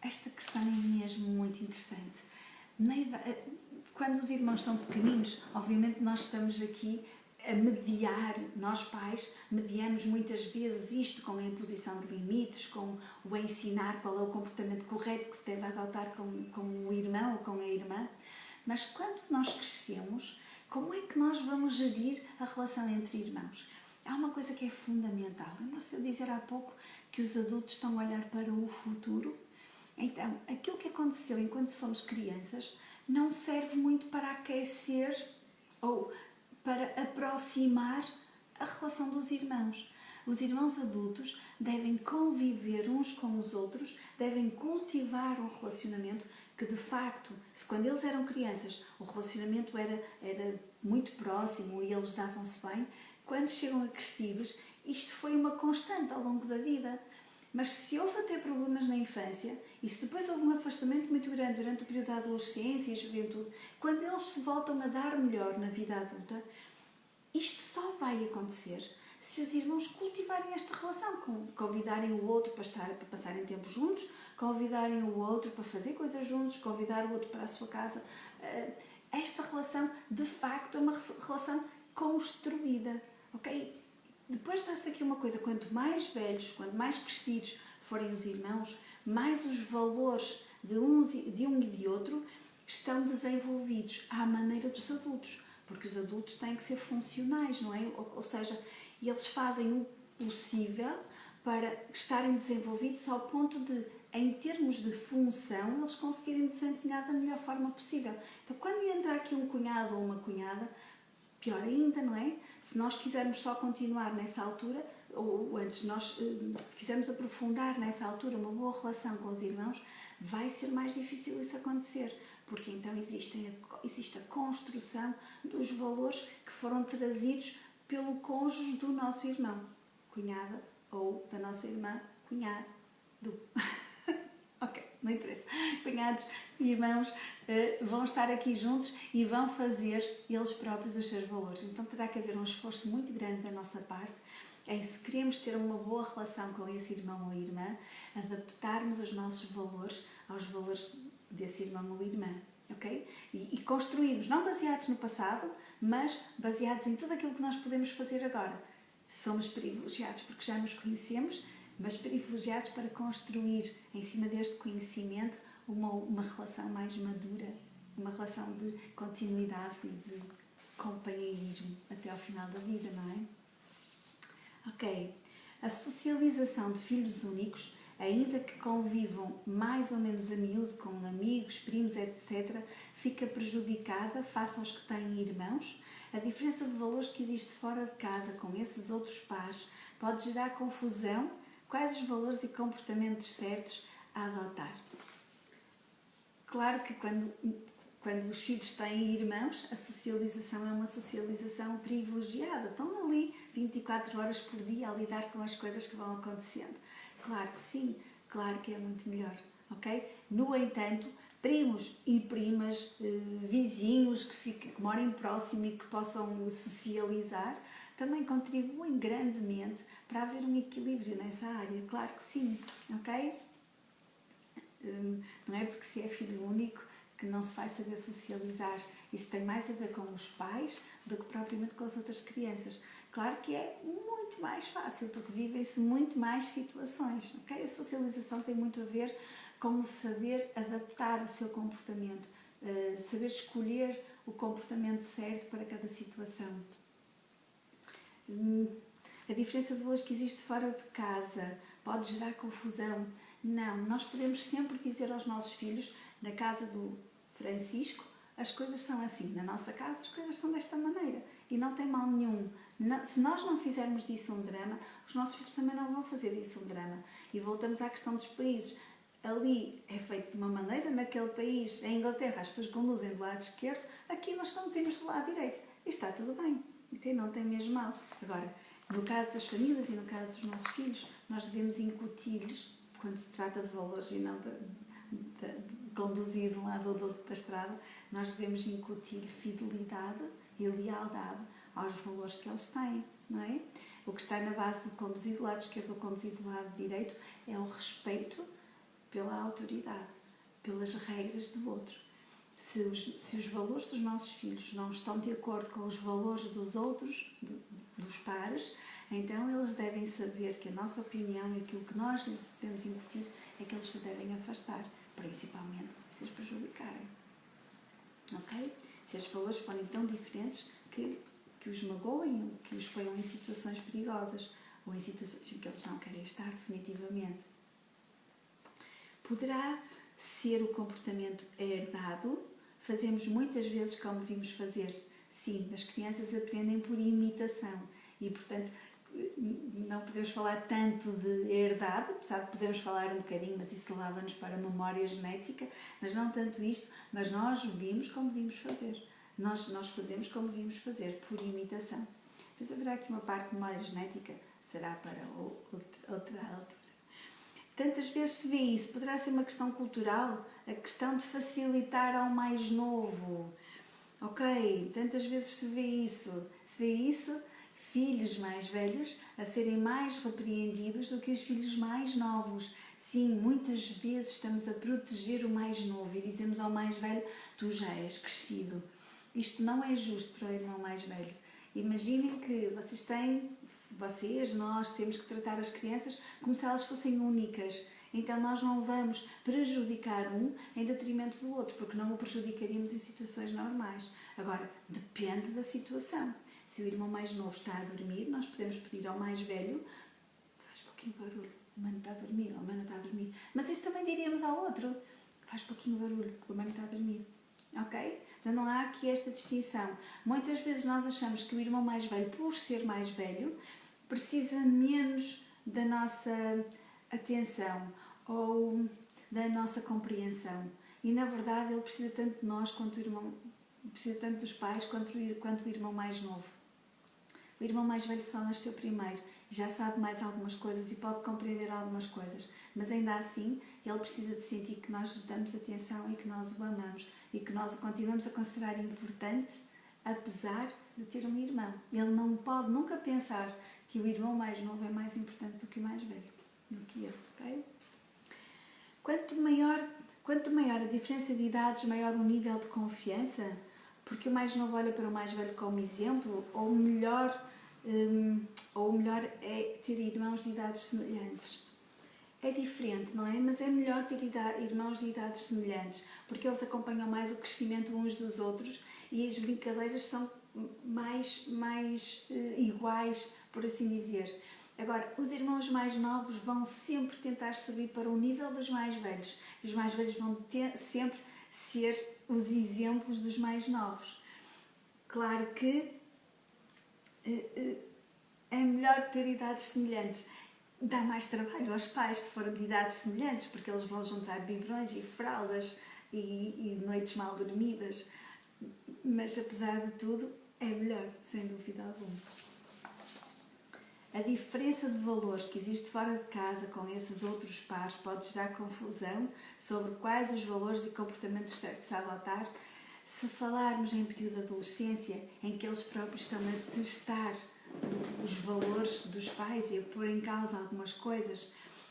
Esta questão é mesmo muito interessante. Quando os irmãos são pequeninos, obviamente nós estamos aqui a mediar, nós pais mediamos muitas vezes isto com a imposição de limites, com o ensinar qual é o comportamento correto que se deve adotar com o irmão ou com a irmã, mas quando nós crescemos, como é que nós vamos gerir a relação entre irmãos? Há uma coisa que é fundamental. Eu não sei dizer há pouco que os adultos estão a olhar para o futuro. Então, aquilo que aconteceu enquanto somos crianças não serve muito para aquecer ou para aproximar a relação dos irmãos. Os irmãos adultos devem conviver uns com os outros, devem cultivar um relacionamento que, de facto, se quando eles eram crianças o relacionamento era muito próximo e eles davam-se bem, quando chegam a crescidos, isto foi uma constante ao longo da vida. Mas se houve até problemas na infância e se depois houve um afastamento muito grande durante o período da adolescência e juventude, quando eles se voltam a dar melhor na vida adulta, isto só vai acontecer se os irmãos cultivarem esta relação, convidarem o outro para passarem tempo juntos, convidarem o outro para fazer coisas juntos, convidar o outro para a sua casa. Esta relação, de facto, é uma relação construída, ok? Depois dá-se aqui uma coisa, quanto mais velhos, quanto mais crescidos forem os irmãos, mais os valores de um e de outro estão desenvolvidos à maneira dos adultos, porque os adultos têm que ser funcionais, não é? Ou seja, eles fazem o possível para estarem desenvolvidos ao ponto de, em termos de função, eles conseguirem desempenhar da melhor forma possível. Então, quando entra aqui um cunhado ou uma cunhada, pior ainda, não é? Se nós quisermos só continuar nessa altura, ou antes, se quisermos aprofundar nessa altura uma boa relação com os irmãos, vai ser mais difícil isso acontecer, porque então existe a construção dos valores que foram trazidos pelo cônjuge do nosso irmão, cunhada, ou da nossa irmã, cunhado. Ok, não interessa. Cunhados e irmãos vão estar aqui juntos e vão fazer eles próprios os seus valores. Então terá que haver um esforço muito grande da nossa parte em, se queremos ter uma boa relação com esse irmão ou irmã, adaptarmos os nossos valores aos valores desse irmão ou irmã. Okay? E construirmos, não baseados no passado, mas baseados em tudo aquilo que nós podemos fazer agora. Somos privilegiados porque já nos conhecemos, mas privilegiados para construir, em cima deste conhecimento, uma relação mais madura, uma relação de continuidade e de companheirismo até ao final da vida, não é? Ok. A socialização de filhos únicos, ainda que convivam mais ou menos a miúdo com amigos, primos, etc., fica prejudicada face aos que têm irmãos. A diferença de valores que existe fora de casa com esses outros pares pode gerar confusão. Quais os valores e comportamentos certos a adotar? Claro que quando os filhos têm irmãos, a socialização é uma socialização privilegiada. Estão ali 24 horas por dia a lidar com as coisas que vão acontecendo. Claro que sim, claro que é muito melhor, ok? No entanto, primos e primas, vizinhos que morem próximo e que possam socializar, também contribuem grandemente para haver um equilíbrio nessa área, claro que sim, ok? Não é porque se é filho único que não se vai saber socializar. Isso tem mais a ver com os pais do que propriamente com as outras crianças. Claro que é muito mais fácil, porque vivem-se muito mais situações, ok? A socialização tem muito a ver com saber adaptar o seu comportamento, saber escolher o comportamento certo para cada situação. A diferença de valores que existe fora de casa pode gerar confusão? Não, nós podemos sempre dizer aos nossos filhos, na casa do Francisco, as coisas são assim, na nossa casa as coisas são desta maneira e não tem mal nenhum. Se nós não fizermos disso um drama, os nossos filhos também não vão fazer disso um drama. E voltamos à questão dos países. Ali é feito de uma maneira, naquele país, em Inglaterra, as pessoas conduzem do lado esquerdo, aqui nós conduzimos do lado direito. E está tudo bem, okay? Não tem mesmo mal. Agora, no caso das famílias e no caso dos nossos filhos, nós devemos incutir-lhes, quando se trata de valores e não de conduzir de um lado ou do outro da estrada, nós devemos incutir fidelidade e lealdade aos valores que eles têm, não é? O que está na base de conduzir do lado esquerdo ou conduzir do lado direito é o respeito pela autoridade, pelas regras do outro. Se os valores dos nossos filhos não estão de acordo com os valores dos outros, dos pares, então eles devem saber que a nossa opinião e aquilo que nós lhes devemos incutir é que eles se devem afastar, principalmente se os prejudicarem. Ok? Se os valores forem tão diferentes que os magoem, que os ponham em situações perigosas ou em situações em que eles não querem estar definitivamente. Poderá ser o comportamento herdado? Fazemos muitas vezes como vimos fazer. Sim, as crianças aprendem por imitação e, portanto, não podemos falar tanto de herdade, apesar de podermos falar um bocadinho, mas isso leva-nos para a memória genética, mas não tanto isto, mas nós vimos como vimos fazer. Nós fazemos como vimos fazer, por imitação. Depois haverá aqui uma parte de memória genética, será para outra altura. Tantas vezes se vê isso, poderá ser uma questão cultural, a questão de facilitar ao mais novo. Ok, tantas vezes se vê isso, filhos mais velhos a serem mais repreendidos do que os filhos mais novos. Sim, muitas vezes estamos a proteger o mais novo e dizemos ao mais velho, tu já és crescido. Isto não é justo para o irmão mais velho. Imaginem que nós temos que tratar as crianças como se elas fossem únicas. Então nós não vamos prejudicar um em detrimento do outro, porque não o prejudicaríamos em situações normais. Agora, depende da situação. Se o irmão mais novo está a dormir, nós podemos pedir ao mais velho, faz pouquinho barulho, o mano está a dormir, ou a mana está a dormir. Mas isso também diríamos ao outro, faz pouquinho barulho, o mano está a dormir. Ok? Então não há aqui esta distinção. Muitas vezes nós achamos que o irmão mais velho, por ser mais velho, precisa menos da nossa atenção ou da nossa compreensão. E na verdade ele precisa tanto de nós quanto o irmão, precisa tanto dos pais quanto o irmão mais novo. O irmão mais velho só nasceu primeiro, já sabe mais algumas coisas e pode compreender algumas coisas, mas ainda assim ele precisa de sentir que nós lhe damos atenção e que nós o amamos e que nós o continuamos a considerar importante, apesar de ter um irmão. Ele não pode nunca pensar que o irmão mais novo é mais importante do que o mais velho, do que ele, ok? Quanto maior a diferença de idades, maior o nível de confiança, porque o mais novo olha para o mais velho como exemplo, ou melhor é ter irmãos de idades semelhantes. É diferente, não é? Mas é melhor ter irmãos de idades semelhantes, porque eles acompanham mais o crescimento uns dos outros e as brincadeiras são mais iguais, por assim dizer. Agora, os irmãos mais novos vão sempre tentar subir para o nível dos mais velhos. E os mais velhos vão sempre ser os exemplos dos mais novos. Claro que é melhor ter idades semelhantes. Dá mais trabalho aos pais se forem de idades semelhantes, porque eles vão juntar biberões e fraldas e noites mal dormidas. Mas, apesar de tudo, é melhor, sem dúvida alguma. A diferença de valores que existe fora de casa com esses outros pares pode gerar confusão sobre quais os valores e comportamentos certos a adotar. Se falarmos em período de adolescência, em que eles próprios estão a testar os valores dos pais e a pôr em causa algumas coisas,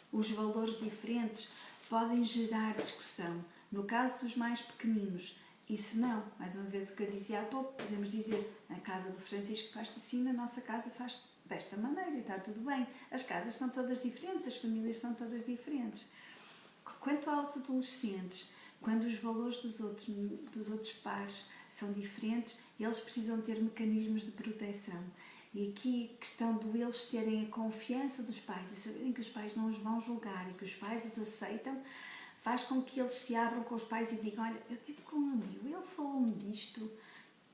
os valores diferentes podem gerar discussão. No caso dos mais pequeninos, isso não. Mais uma vez o que eu dizia há pouco, podemos dizer, na casa do Francisco faz-se assim, na nossa casa faz desta maneira e está tudo bem. As casas são todas diferentes, as famílias são todas diferentes. Quanto aos adolescentes, quando os valores dos outros pares são diferentes, eles precisam ter mecanismos de proteção. E aqui a questão de eles terem a confiança dos pais e saberem que os pais não os vão julgar e que os pais os aceitam, faz com que eles se abram com os pais e digam, olha, eu estive com um amigo, ele falou-me disto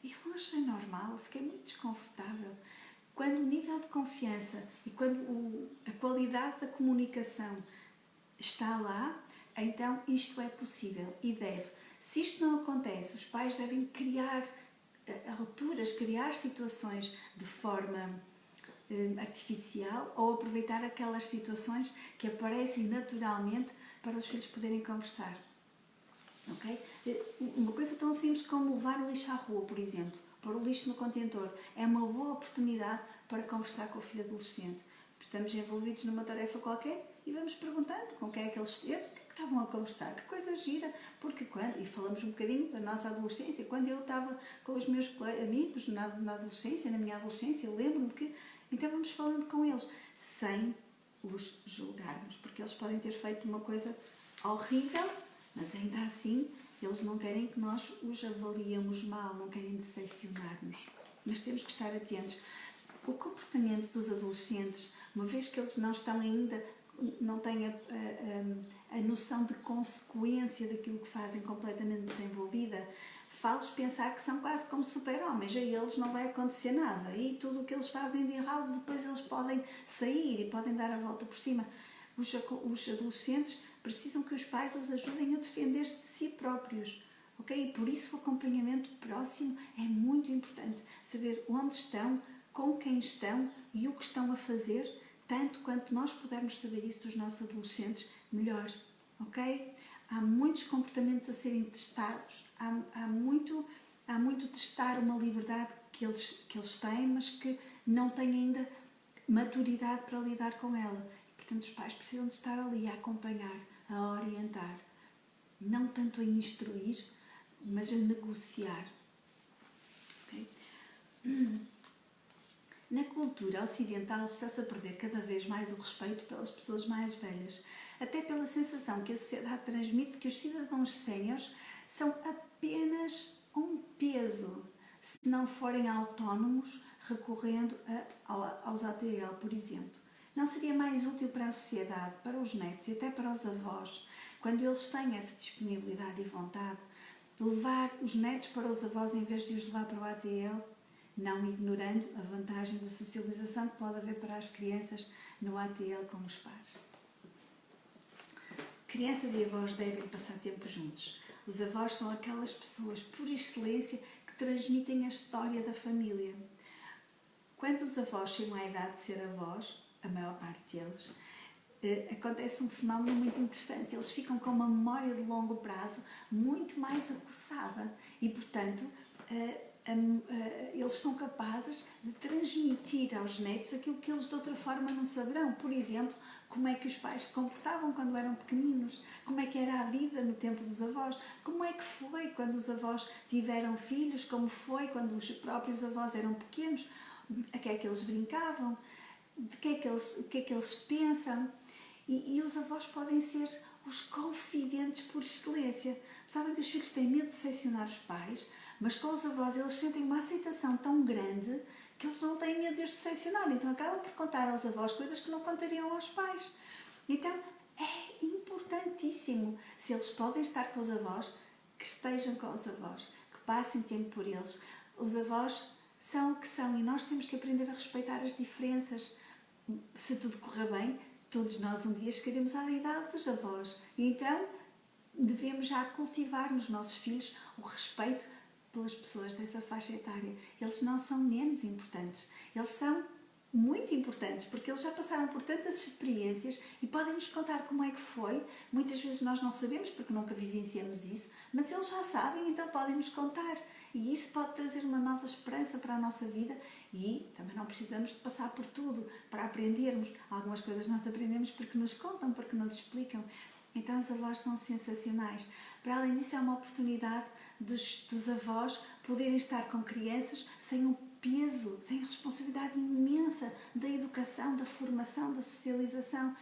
e eu achei normal, fiquei muito desconfortável. Quando o nível de confiança e quando a qualidade da comunicação está lá, então isto é possível e deve. Se isto não acontece, os pais devem criar alturas, criar situações de forma artificial ou aproveitar aquelas situações que aparecem naturalmente para os filhos poderem conversar. Okay? Uma coisa tão simples como levar o lixo à rua, por exemplo, pôr o lixo no contentor, é uma boa oportunidade para conversar com o filho adolescente. Estamos envolvidos numa tarefa qualquer e vamos perguntando com quem é que eles esteve, o que é que estavam a conversar, que coisa gira, porque quando, e falamos um bocadinho da nossa adolescência, quando eu estava com os meus amigos na adolescência, na minha adolescência, eu lembro-me que, então vamos falando com eles, sem os julgarmos, porque eles podem ter feito uma coisa horrível, mas ainda assim eles não querem que nós os avaliemos mal, não querem decepcionar-nos. Mas temos que estar atentos. O comportamento dos adolescentes, uma vez que eles não estão ainda, não têm a noção de consequência daquilo que fazem completamente desenvolvida, fá-los pensar que são quase como super-homens, a eles não vai acontecer nada e tudo o que eles fazem de errado depois eles podem sair e podem dar a volta por cima. Os adolescentes precisam que os pais os ajudem a defender-se de si próprios, ok? E por isso o acompanhamento próximo é muito importante, saber onde estão, com quem estão e o que estão a fazer, tanto quanto nós pudermos saber isso dos nossos adolescentes, melhor, ok? Há muitos comportamentos a serem testados, há muito testar uma liberdade que eles têm, mas que não têm ainda maturidade para lidar com ela. Portanto, os pais precisam de estar ali a acompanhar, a orientar, não tanto a instruir, mas a negociar. Okay? Na cultura ocidental está-se a perder cada vez mais o respeito pelas pessoas mais velhas, até pela sensação que a sociedade transmite que os cidadãos séniores são apenas um peso se não forem autónomos recorrendo aos ATL, por exemplo. Não seria mais útil para a sociedade, para os netos e até para os avós, quando eles têm essa disponibilidade e vontade, levar os netos para os avós em vez de os levar para o ATL, não ignorando a vantagem da socialização que pode haver para as crianças no ATL com os pais. Crianças e avós devem passar tempo juntos. Os avós são aquelas pessoas, por excelência, que transmitem a história da família. Quando os avós chegam à idade de ser avós, a maior parte deles, acontece um fenómeno muito interessante. Eles ficam com uma memória de longo prazo muito mais aguçada e, portanto, eles são capazes de transmitir aos netos aquilo que eles de outra forma não saberão. Por exemplo, como é que os pais se comportavam quando eram pequeninos, como é que era a vida no tempo dos avós, como é que foi quando os avós tiveram filhos, como foi quando os próprios avós eram pequenos, a que é que eles brincavam, o que é que eles pensam. E os avós podem ser os confidentes por excelência. Sabem que os filhos têm medo de decepcionar os pais, mas com os avós eles sentem uma aceitação tão grande que eles não têm medo de os decepcionar. Então acabam por contar aos avós coisas que não contariam aos pais. Então é importantíssimo, se eles podem estar com os avós, que estejam com os avós, que passem tempo por eles. Os avós são o que são e nós temos que aprender a respeitar as diferenças. Se tudo correr bem, todos nós um dia chegaremos à idade dos avós. E então devemos já cultivar nos nossos filhos o respeito pelas pessoas dessa faixa etária. Eles não são menos importantes. Eles são muito importantes, porque eles já passaram por tantas experiências e podem nos contar como é que foi. Muitas vezes nós não sabemos, porque nunca vivenciamos isso, mas eles já sabem, então podem nos contar. E isso pode trazer uma nova esperança para a nossa vida e também não precisamos de passar por tudo para aprendermos. Algumas coisas nós aprendemos porque nos contam, porque nos explicam. Então os avós são sensacionais. Para além disso, é uma oportunidade dos avós poderem estar com crianças sem um peso, sem responsabilidade imensa da educação, da formação, da socialização.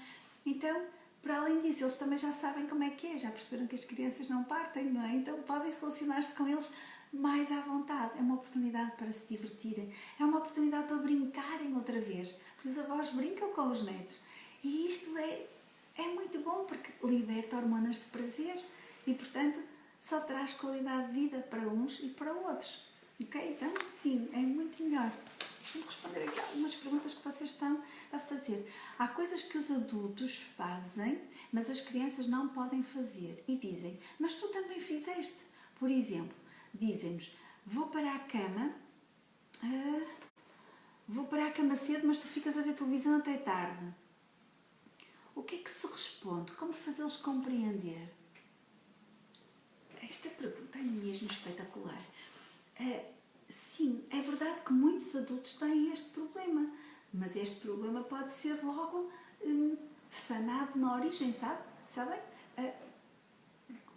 Então, para além disso, eles também já sabem como é que é, já perceberam que as crianças não partem, não é? Então podem relacionar-se com eles mais à vontade. É uma oportunidade para se divertirem, é uma oportunidade para brincarem outra vez, porque os avós brincam com os netos. E isto é muito bom, porque liberta hormonas de prazer e, portanto, só traz qualidade de vida para uns e para outros. Ok? Então, sim, é muito melhor. Deixa-me responder aqui algumas perguntas que vocês estão a fazer. Há coisas que os adultos fazem, mas as crianças não podem fazer. E dizem, mas tu também fizeste. Por exemplo, dizem-nos, vou para a cama cedo, mas tu ficas a ver televisão até tarde. O que é que se responde? Como fazê-los compreender? Esta pergunta é mesmo espetacular. Sim, é verdade que muitos adultos têm este problema, mas este problema pode ser logo sanado na origem, sabem?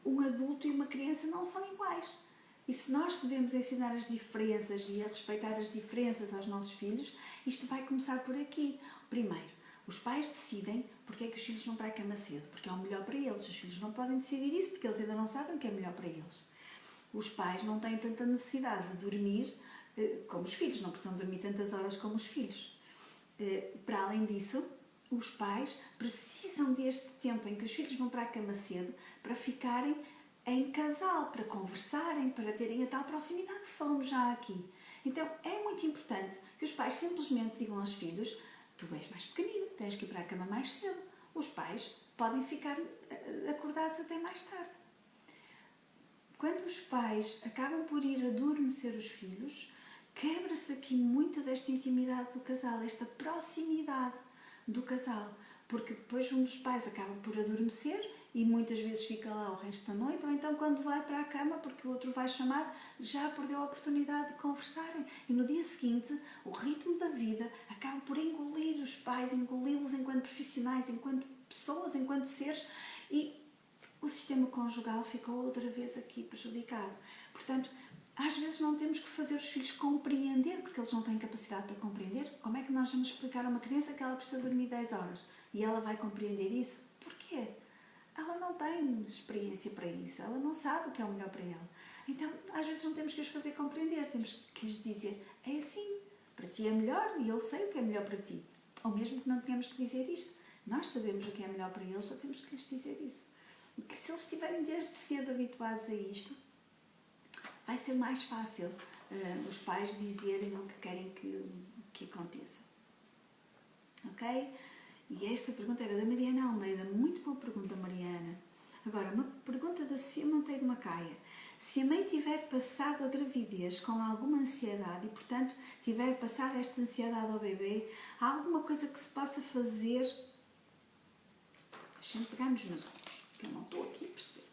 Um adulto e uma criança não são iguais. E se nós devemos ensinar as diferenças e a respeitar as diferenças aos nossos filhos, isto vai começar por aqui. Primeiro, os pais decidem porque é que os filhos vão para a cama cedo, porque é o melhor para eles. Os filhos não podem decidir isso porque eles ainda não sabem o que é melhor para eles. Os pais não têm tanta necessidade de dormir como os filhos, não precisam dormir tantas horas como os filhos. Para além disso, os pais precisam deste tempo em que os filhos vão para a cama cedo para ficarem em casal, para conversarem, para terem a tal proximidade que falamos já aqui. Então é muito importante que os pais simplesmente digam aos filhos: tu és mais pequenino, tens que ir para a cama mais cedo. Os pais podem ficar acordados até mais tarde. Quando os pais acabam por ir adormecer os filhos, quebra-se aqui muito desta intimidade do casal, esta proximidade do casal, porque depois um dos pais acaba por adormecer e muitas vezes fica lá o resto da noite, ou então quando vai para a cama, porque o outro vai chamar, já perdeu a oportunidade de conversarem. E no dia seguinte, o ritmo da vida acaba por engolir os pais, engoli-los enquanto profissionais, enquanto pessoas, enquanto seres, e o sistema conjugal ficou outra vez aqui prejudicado. Portanto, às vezes não temos que fazer os filhos compreender, porque eles não têm capacidade para compreender. Como é que nós vamos explicar a uma criança que ela precisa dormir 10 horas? E ela vai compreender isso? Porquê? Ela não tem experiência para isso, ela não sabe o que é o melhor para ela. Então, às vezes não temos que os fazer compreender, temos que lhes dizer: é assim, para ti é melhor e eu sei o que é melhor para ti. Ou mesmo que não tenhamos que dizer isto, nós sabemos o que é melhor para eles, só temos que lhes dizer isso. Que se eles estiverem desde cedo habituados a isto, vai ser mais fácil os pais dizerem o que querem que aconteça. Ok? E esta pergunta era da Mariana Almeida. Muito boa pergunta, Mariana. Agora, uma pergunta da Sofia Monteiro Macaia. Se a mãe tiver passado a gravidez com alguma ansiedade e, portanto, tiver passado esta ansiedade ao bebê, há alguma coisa que se possa fazer? Deixa-me pegar nos meus olhos, que eu não estou aqui a perceber.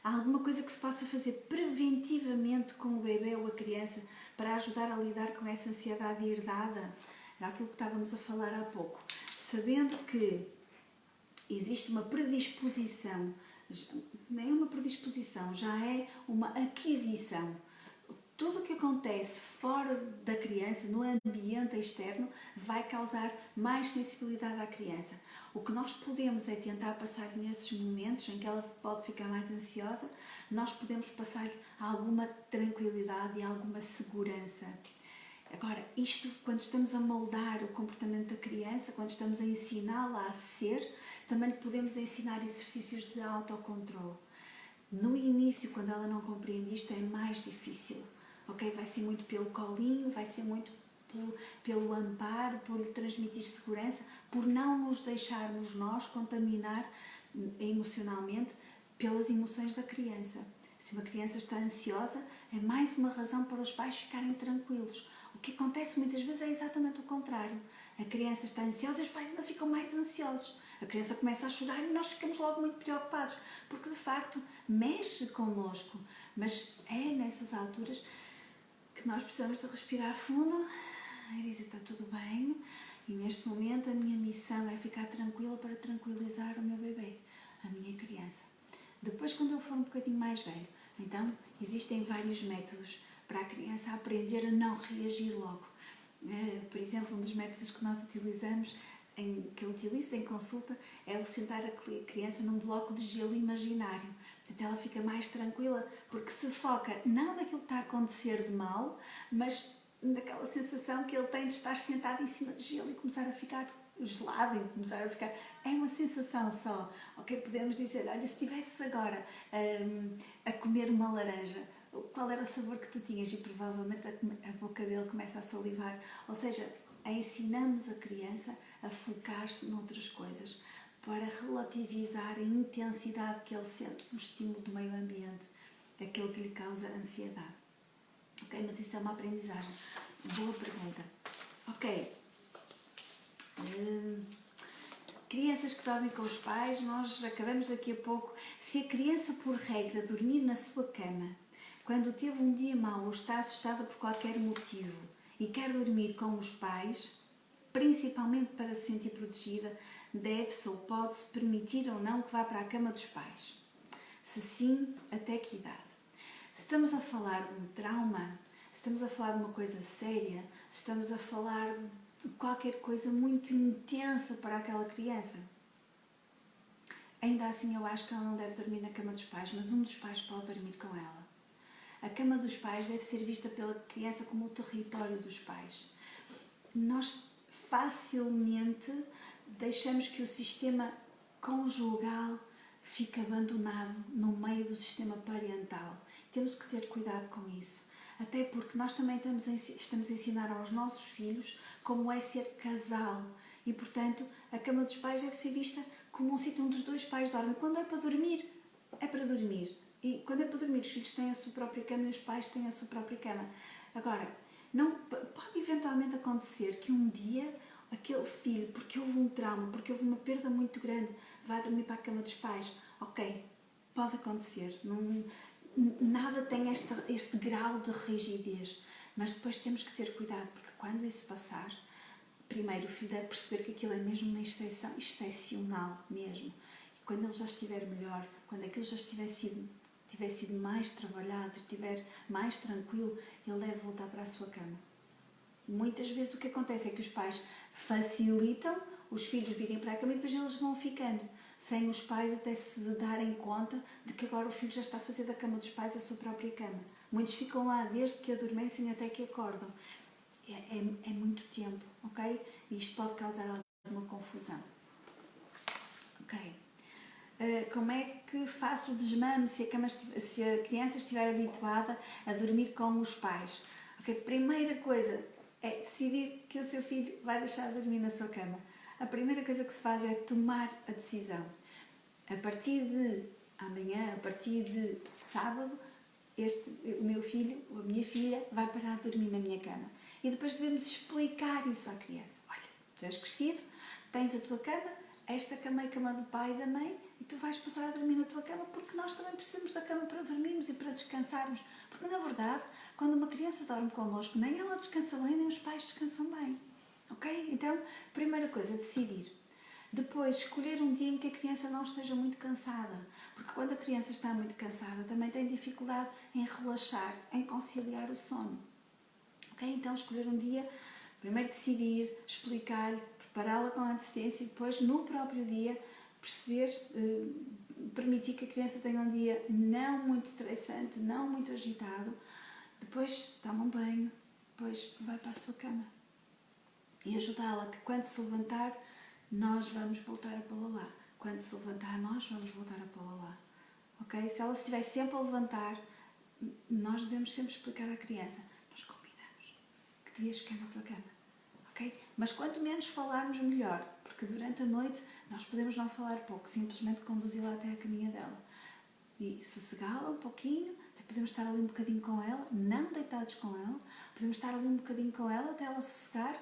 Há alguma coisa que se possa fazer preventivamente com o bebê ou a criança para ajudar a lidar com essa ansiedade herdada? Era aquilo que estávamos a falar há pouco. Sabendo que existe uma predisposição, nem uma predisposição, já é uma aquisição. Tudo o que acontece fora da criança, no ambiente externo, vai causar mais sensibilidade à criança. O que nós podemos é tentar passar nesses momentos em que ela pode ficar mais ansiosa, nós podemos passar alguma tranquilidade e alguma segurança. Agora, isto quando estamos a moldar o comportamento da criança, quando estamos a ensiná-la a ser, também lhe podemos ensinar exercícios de autocontrole. No início, quando ela não compreende isto, é mais difícil. Okay? Vai ser muito pelo colinho, vai ser muito pelo amparo, por lhe transmitir segurança, por não nos deixarmos nós contaminar emocionalmente pelas emoções da criança. Se uma criança está ansiosa, é mais uma razão para os pais ficarem tranquilos. O que acontece muitas vezes é exatamente o contrário. A criança está ansiosa e os pais ainda ficam mais ansiosos. A criança começa a chorar e nós ficamos logo muito preocupados, porque de facto mexe connosco. Mas é nessas alturas que nós precisamos de respirar fundo e dizer: está tudo bem, e neste momento a minha missão é ficar tranquila para tranquilizar o meu bebê, a minha criança. Depois, quando eu for um bocadinho mais velho, então existem vários métodos para a criança aprender a não reagir logo. Por exemplo, um dos métodos que nós utilizamos, que eu utilizo em consulta, é o sentar a criança num bloco de gelo imaginário. Então ela fica mais tranquila, porque se foca não naquilo que está a acontecer de mal, mas naquela sensação que ele tem de estar sentado em cima de gelo e começar a ficar gelado e começar a ficar... É uma sensação só. Ok? Podemos dizer: olha, se estivesse agora a comer uma laranja, qual era o sabor que tu tinhas? E provavelmente a boca dele começa a salivar. Ou seja, ensinamos a criança a focar-se noutras coisas, para relativizar a intensidade que ele sente do estímulo do meio ambiente, aquele que lhe causa ansiedade. Ok? Mas isso é uma aprendizagem. Boa pergunta. Ok. Crianças que dormem com os pais, nós acabamos daqui a pouco. Se a criança, por regra, dormir na sua cama, quando teve um dia mau ou está assustada por qualquer motivo e quer dormir com os pais, principalmente para se sentir protegida, deve-se ou pode-se permitir ou não que vá para a cama dos pais? Se sim, até que idade? Se estamos a falar de um trauma, se estamos a falar de uma coisa séria, se estamos a falar de qualquer coisa muito intensa para aquela criança, ainda assim eu acho que ela não deve dormir na cama dos pais, mas um dos pais pode dormir com ela. A cama dos pais deve ser vista pela criança como o território dos pais. Nós facilmente deixamos que o sistema conjugal fica abandonado no meio do sistema parental. Temos que ter cuidado com isso. Até porque nós também estamos a ensinar aos nossos filhos como é ser casal. E, portanto, a cama dos pais deve ser vista como um sítio onde os dois pais dormem. Quando é para dormir, é para dormir. E quando é para dormir, os filhos têm a sua própria cama e os pais têm a sua própria cama. Agora, não, pode eventualmente acontecer que um dia aquele filho, porque houve um trauma, porque houve uma perda muito grande, vá dormir para a cama dos pais. Ok, pode acontecer. Não, nada tem este grau de rigidez. Mas depois temos que ter cuidado, porque quando isso passar, primeiro o filho deve perceber que aquilo é mesmo uma exceção, excepcional mesmo. E quando ele já estiver melhor, quando aquilo já tiver sido mais trabalhado, estiver mais tranquilo, ele deve voltar para a sua cama. Muitas vezes o que acontece é que os pais facilitam os filhos virem para a cama e depois eles vão ficando, sem os pais até se darem conta de que agora o filho já está a fazer da cama dos pais a sua própria cama. Muitos ficam lá desde que adormecem até que acordam. É muito tempo, ok? E isto pode causar alguma confusão. Ok. Como é que faço o desmame se a criança estiver habituada a dormir com os pais? Ok, primeira coisa é decidir que o seu filho vai deixar de dormir na sua cama. A primeira coisa que se faz é tomar a decisão. A partir de amanhã, a partir de sábado, o meu filho ou a minha filha vai parar de dormir na minha cama. E depois devemos explicar isso à criança. Olha, tu és crescido, tens a tua cama, esta cama é a cama do pai e da mãe, e tu vais passar a dormir na tua cama porque nós também precisamos da cama para dormirmos e para descansarmos. Porque, na verdade, quando uma criança dorme connosco, nem ela descansa bem, nem os pais descansam bem. Ok? Então, primeira coisa, decidir. Depois, escolher um dia em que a criança não esteja muito cansada. Porque quando a criança está muito cansada, também tem dificuldade em relaxar, em conciliar o sono. Ok? Então, escolher um dia, primeiro decidir, explicar, prepará-la com antecedência e depois, no próprio dia, perceber, permitir que a criança tenha um dia não muito estressante, não muito agitado. Depois, toma um banho, depois vai para a sua cama. E ajudá-la que quando se levantar, nós vamos voltar a pô-la lá. Quando se levantar, nós vamos voltar a pô-la lá. Ok? Se ela estiver sempre a levantar, nós devemos sempre explicar à criança: nós combinamos que devias ficar na tua cama. Ok? Mas quanto menos falarmos, melhor. Porque durante a noite nós podemos não falar pouco, simplesmente conduzi-la até a caminha dela. E sossegá-la um pouquinho, até podemos estar ali um bocadinho com ela, não deitados com ela, podemos estar ali um bocadinho com ela até ela sossegar,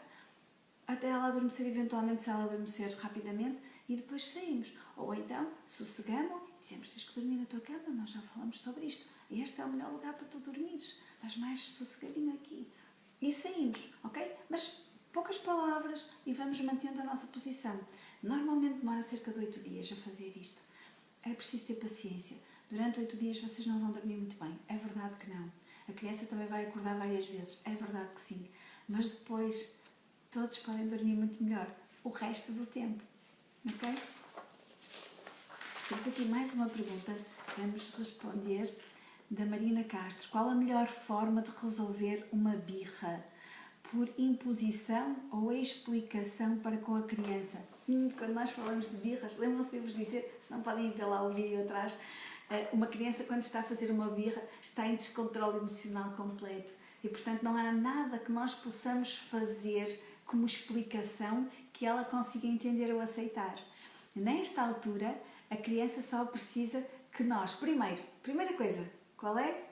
até ela adormecer, eventualmente, se ela adormecer rapidamente, e depois saímos. Ou então, sossegamos e dizemos: tens que dormir na tua cama, nós já falamos sobre isto. Este é o melhor lugar para tu dormires. Estás mais sossegadinho aqui. E saímos, ok? Mas poucas palavras e vamos mantendo a nossa posição. Normalmente demora cerca de 8 dias a fazer isto. É preciso ter paciência. Durante 8 dias vocês não vão dormir muito bem. É verdade que não. A criança também vai acordar várias vezes. É verdade que sim. Mas depois todos podem dormir muito melhor o resto do tempo. Ok? Temos aqui mais uma pergunta. Vamos responder da Marina Castro. Qual a melhor forma de resolver uma birra? Por imposição ou explicação para com a criança? Quando nós falamos de birras, lembram-se de vos dizer, se não podem ver lá o vídeo atrás, uma criança quando está a fazer uma birra está em descontrole emocional completo e portanto não há nada que nós possamos fazer como explicação que ela consiga entender ou aceitar. Nesta altura, a criança só precisa que nós, primeira coisa, qual é?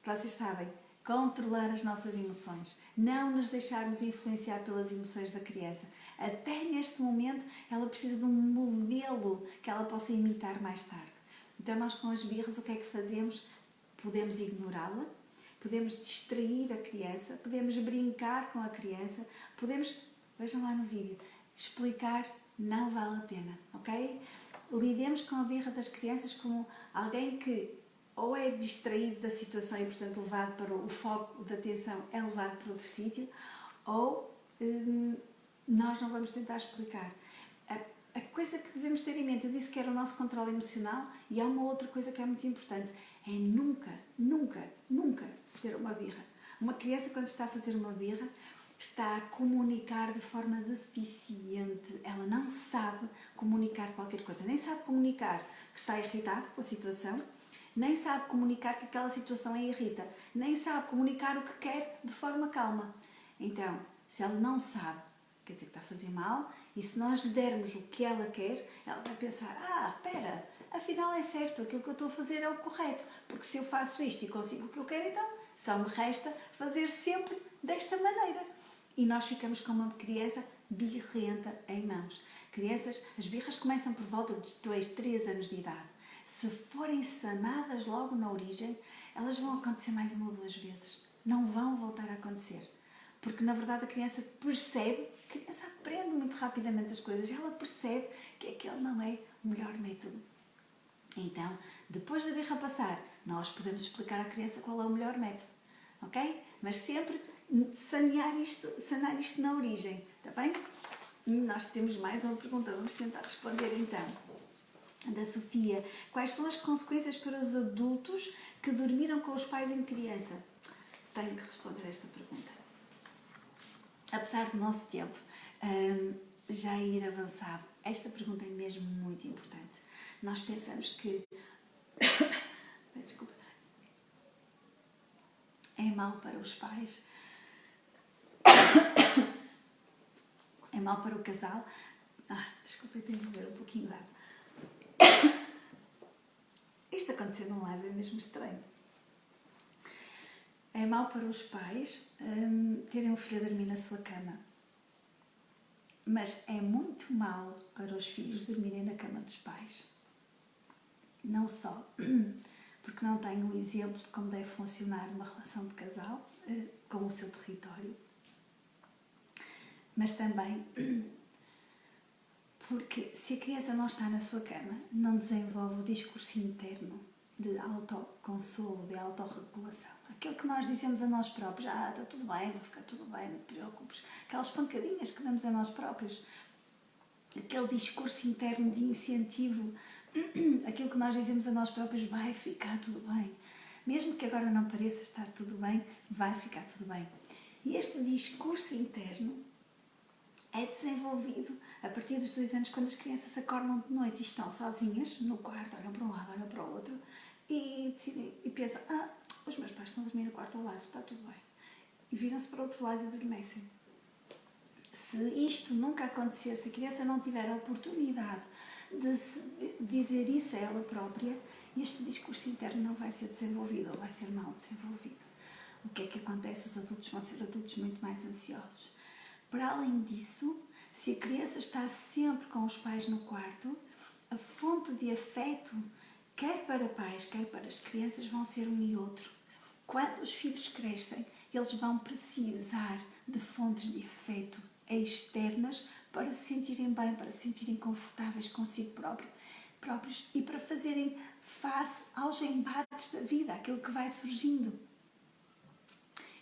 Vocês sabem, controlar as nossas emoções, não nos deixarmos influenciar pelas emoções da criança. Até neste momento, ela precisa de um modelo que ela possa imitar mais tarde. Então, nós com as birras, o que é que fazemos? Podemos ignorá-la, podemos distrair a criança, podemos brincar com a criança, podemos, vejam lá no vídeo, explicar: não vale a pena, ok? Lidemos com a birra das crianças como alguém que ou é distraído da situação e, portanto, levado para o foco da atenção é levado para outro sítio, ou nós não vamos tentar explicar. A coisa que devemos ter em mente, eu disse que era o nosso controle emocional, e há uma outra coisa que é muito importante, é nunca, nunca, nunca se ter uma birra. Uma criança, quando está a fazer uma birra, está a comunicar de forma deficiente. Ela não sabe comunicar qualquer coisa, nem sabe comunicar que está irritado com a situação, nem sabe comunicar que aquela situação a irrita, nem sabe comunicar o que quer de forma calma. Então, se ela não sabe, quer dizer que está a fazer mal, e se nós lhe dermos o que ela quer, ela vai pensar, espera, afinal é certo, aquilo que eu estou a fazer é o correto, porque se eu faço isto e consigo o que eu quero, então só me resta fazer sempre desta maneira. E nós ficamos com uma criança birrenta em mãos. As birras começam por volta de 2, 3 anos de idade. Se forem sanadas logo na origem, elas vão acontecer mais uma ou duas vezes. Não vão voltar a acontecer. Porque, na verdade, a criança aprende muito rapidamente as coisas. Ela percebe que aquele não é o melhor método. Então, depois da birra passar, nós podemos explicar à criança qual é o melhor método. Ok? Mas sempre sanar isto na origem. Está bem? Nós temos mais uma pergunta. Vamos tentar responder então. Da Sofia. Quais são as consequências para os adultos que dormiram com os pais em criança? Tenho que responder a esta pergunta. Apesar do nosso tempo já ir avançado, esta pergunta é mesmo muito importante. Nós pensamos que desculpa, é mau para os pais, é mau para o casal. Desculpa, eu tenho que beber um pouquinho de água. Isto acontecer num live é mesmo estranho. É mau para os pais terem um filho a dormir na sua cama. Mas é muito mau para os filhos dormirem na cama dos pais. Não só porque não têm um exemplo de como deve funcionar uma relação de casal com o seu território, mas também porque se a criança não está na sua cama, não desenvolve o discurso interno de autoconsolo, de autorregulação. Aquilo que nós dizemos a nós próprios, está tudo bem, vai ficar tudo bem, não te preocupes. Aquelas pancadinhas que damos a nós próprios. Aquele discurso interno de incentivo, aquilo que nós dizemos a nós próprios, vai ficar tudo bem. Mesmo que agora não pareça estar tudo bem, vai ficar tudo bem. E este discurso interno é desenvolvido a partir dos 2 anos, quando as crianças acordam de noite e estão sozinhas no quarto, olham para um lado, olham para o outro e decidem e pensam, os meus pais estão a dormir no quarto ao lado, está tudo bem. E viram-se para o outro lado e adormecem. Se isto nunca acontecer, se a criança não tiver a oportunidade de dizer isso a ela própria, este discurso interno não vai ser desenvolvido ou vai ser mal desenvolvido. O que é que acontece? Os adultos vão ser adultos muito mais ansiosos. Para além disso, se a criança está sempre com os pais no quarto, a fonte de afeto, quer para pais, quer para as crianças, vão ser um e outro. Quando os filhos crescem, eles vão precisar de fontes de afeto externas para se sentirem bem, para se sentirem confortáveis consigo próprios e para fazerem face aos embates da vida, aquilo que vai surgindo.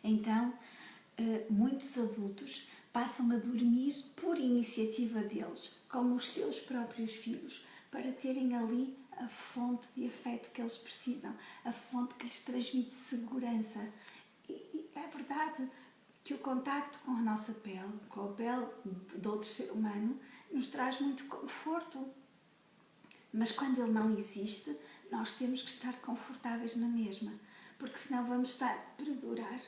Então, muitos adultos passam a dormir por iniciativa deles, como os seus próprios filhos, para terem ali a fonte de afeto que eles precisam, a fonte que lhes transmite segurança. E é verdade que o contacto com a nossa pele, com a pele de outro ser humano, nos traz muito conforto. Mas quando ele não existe, nós temos que estar confortáveis na mesma, porque senão vamos estar a perdurar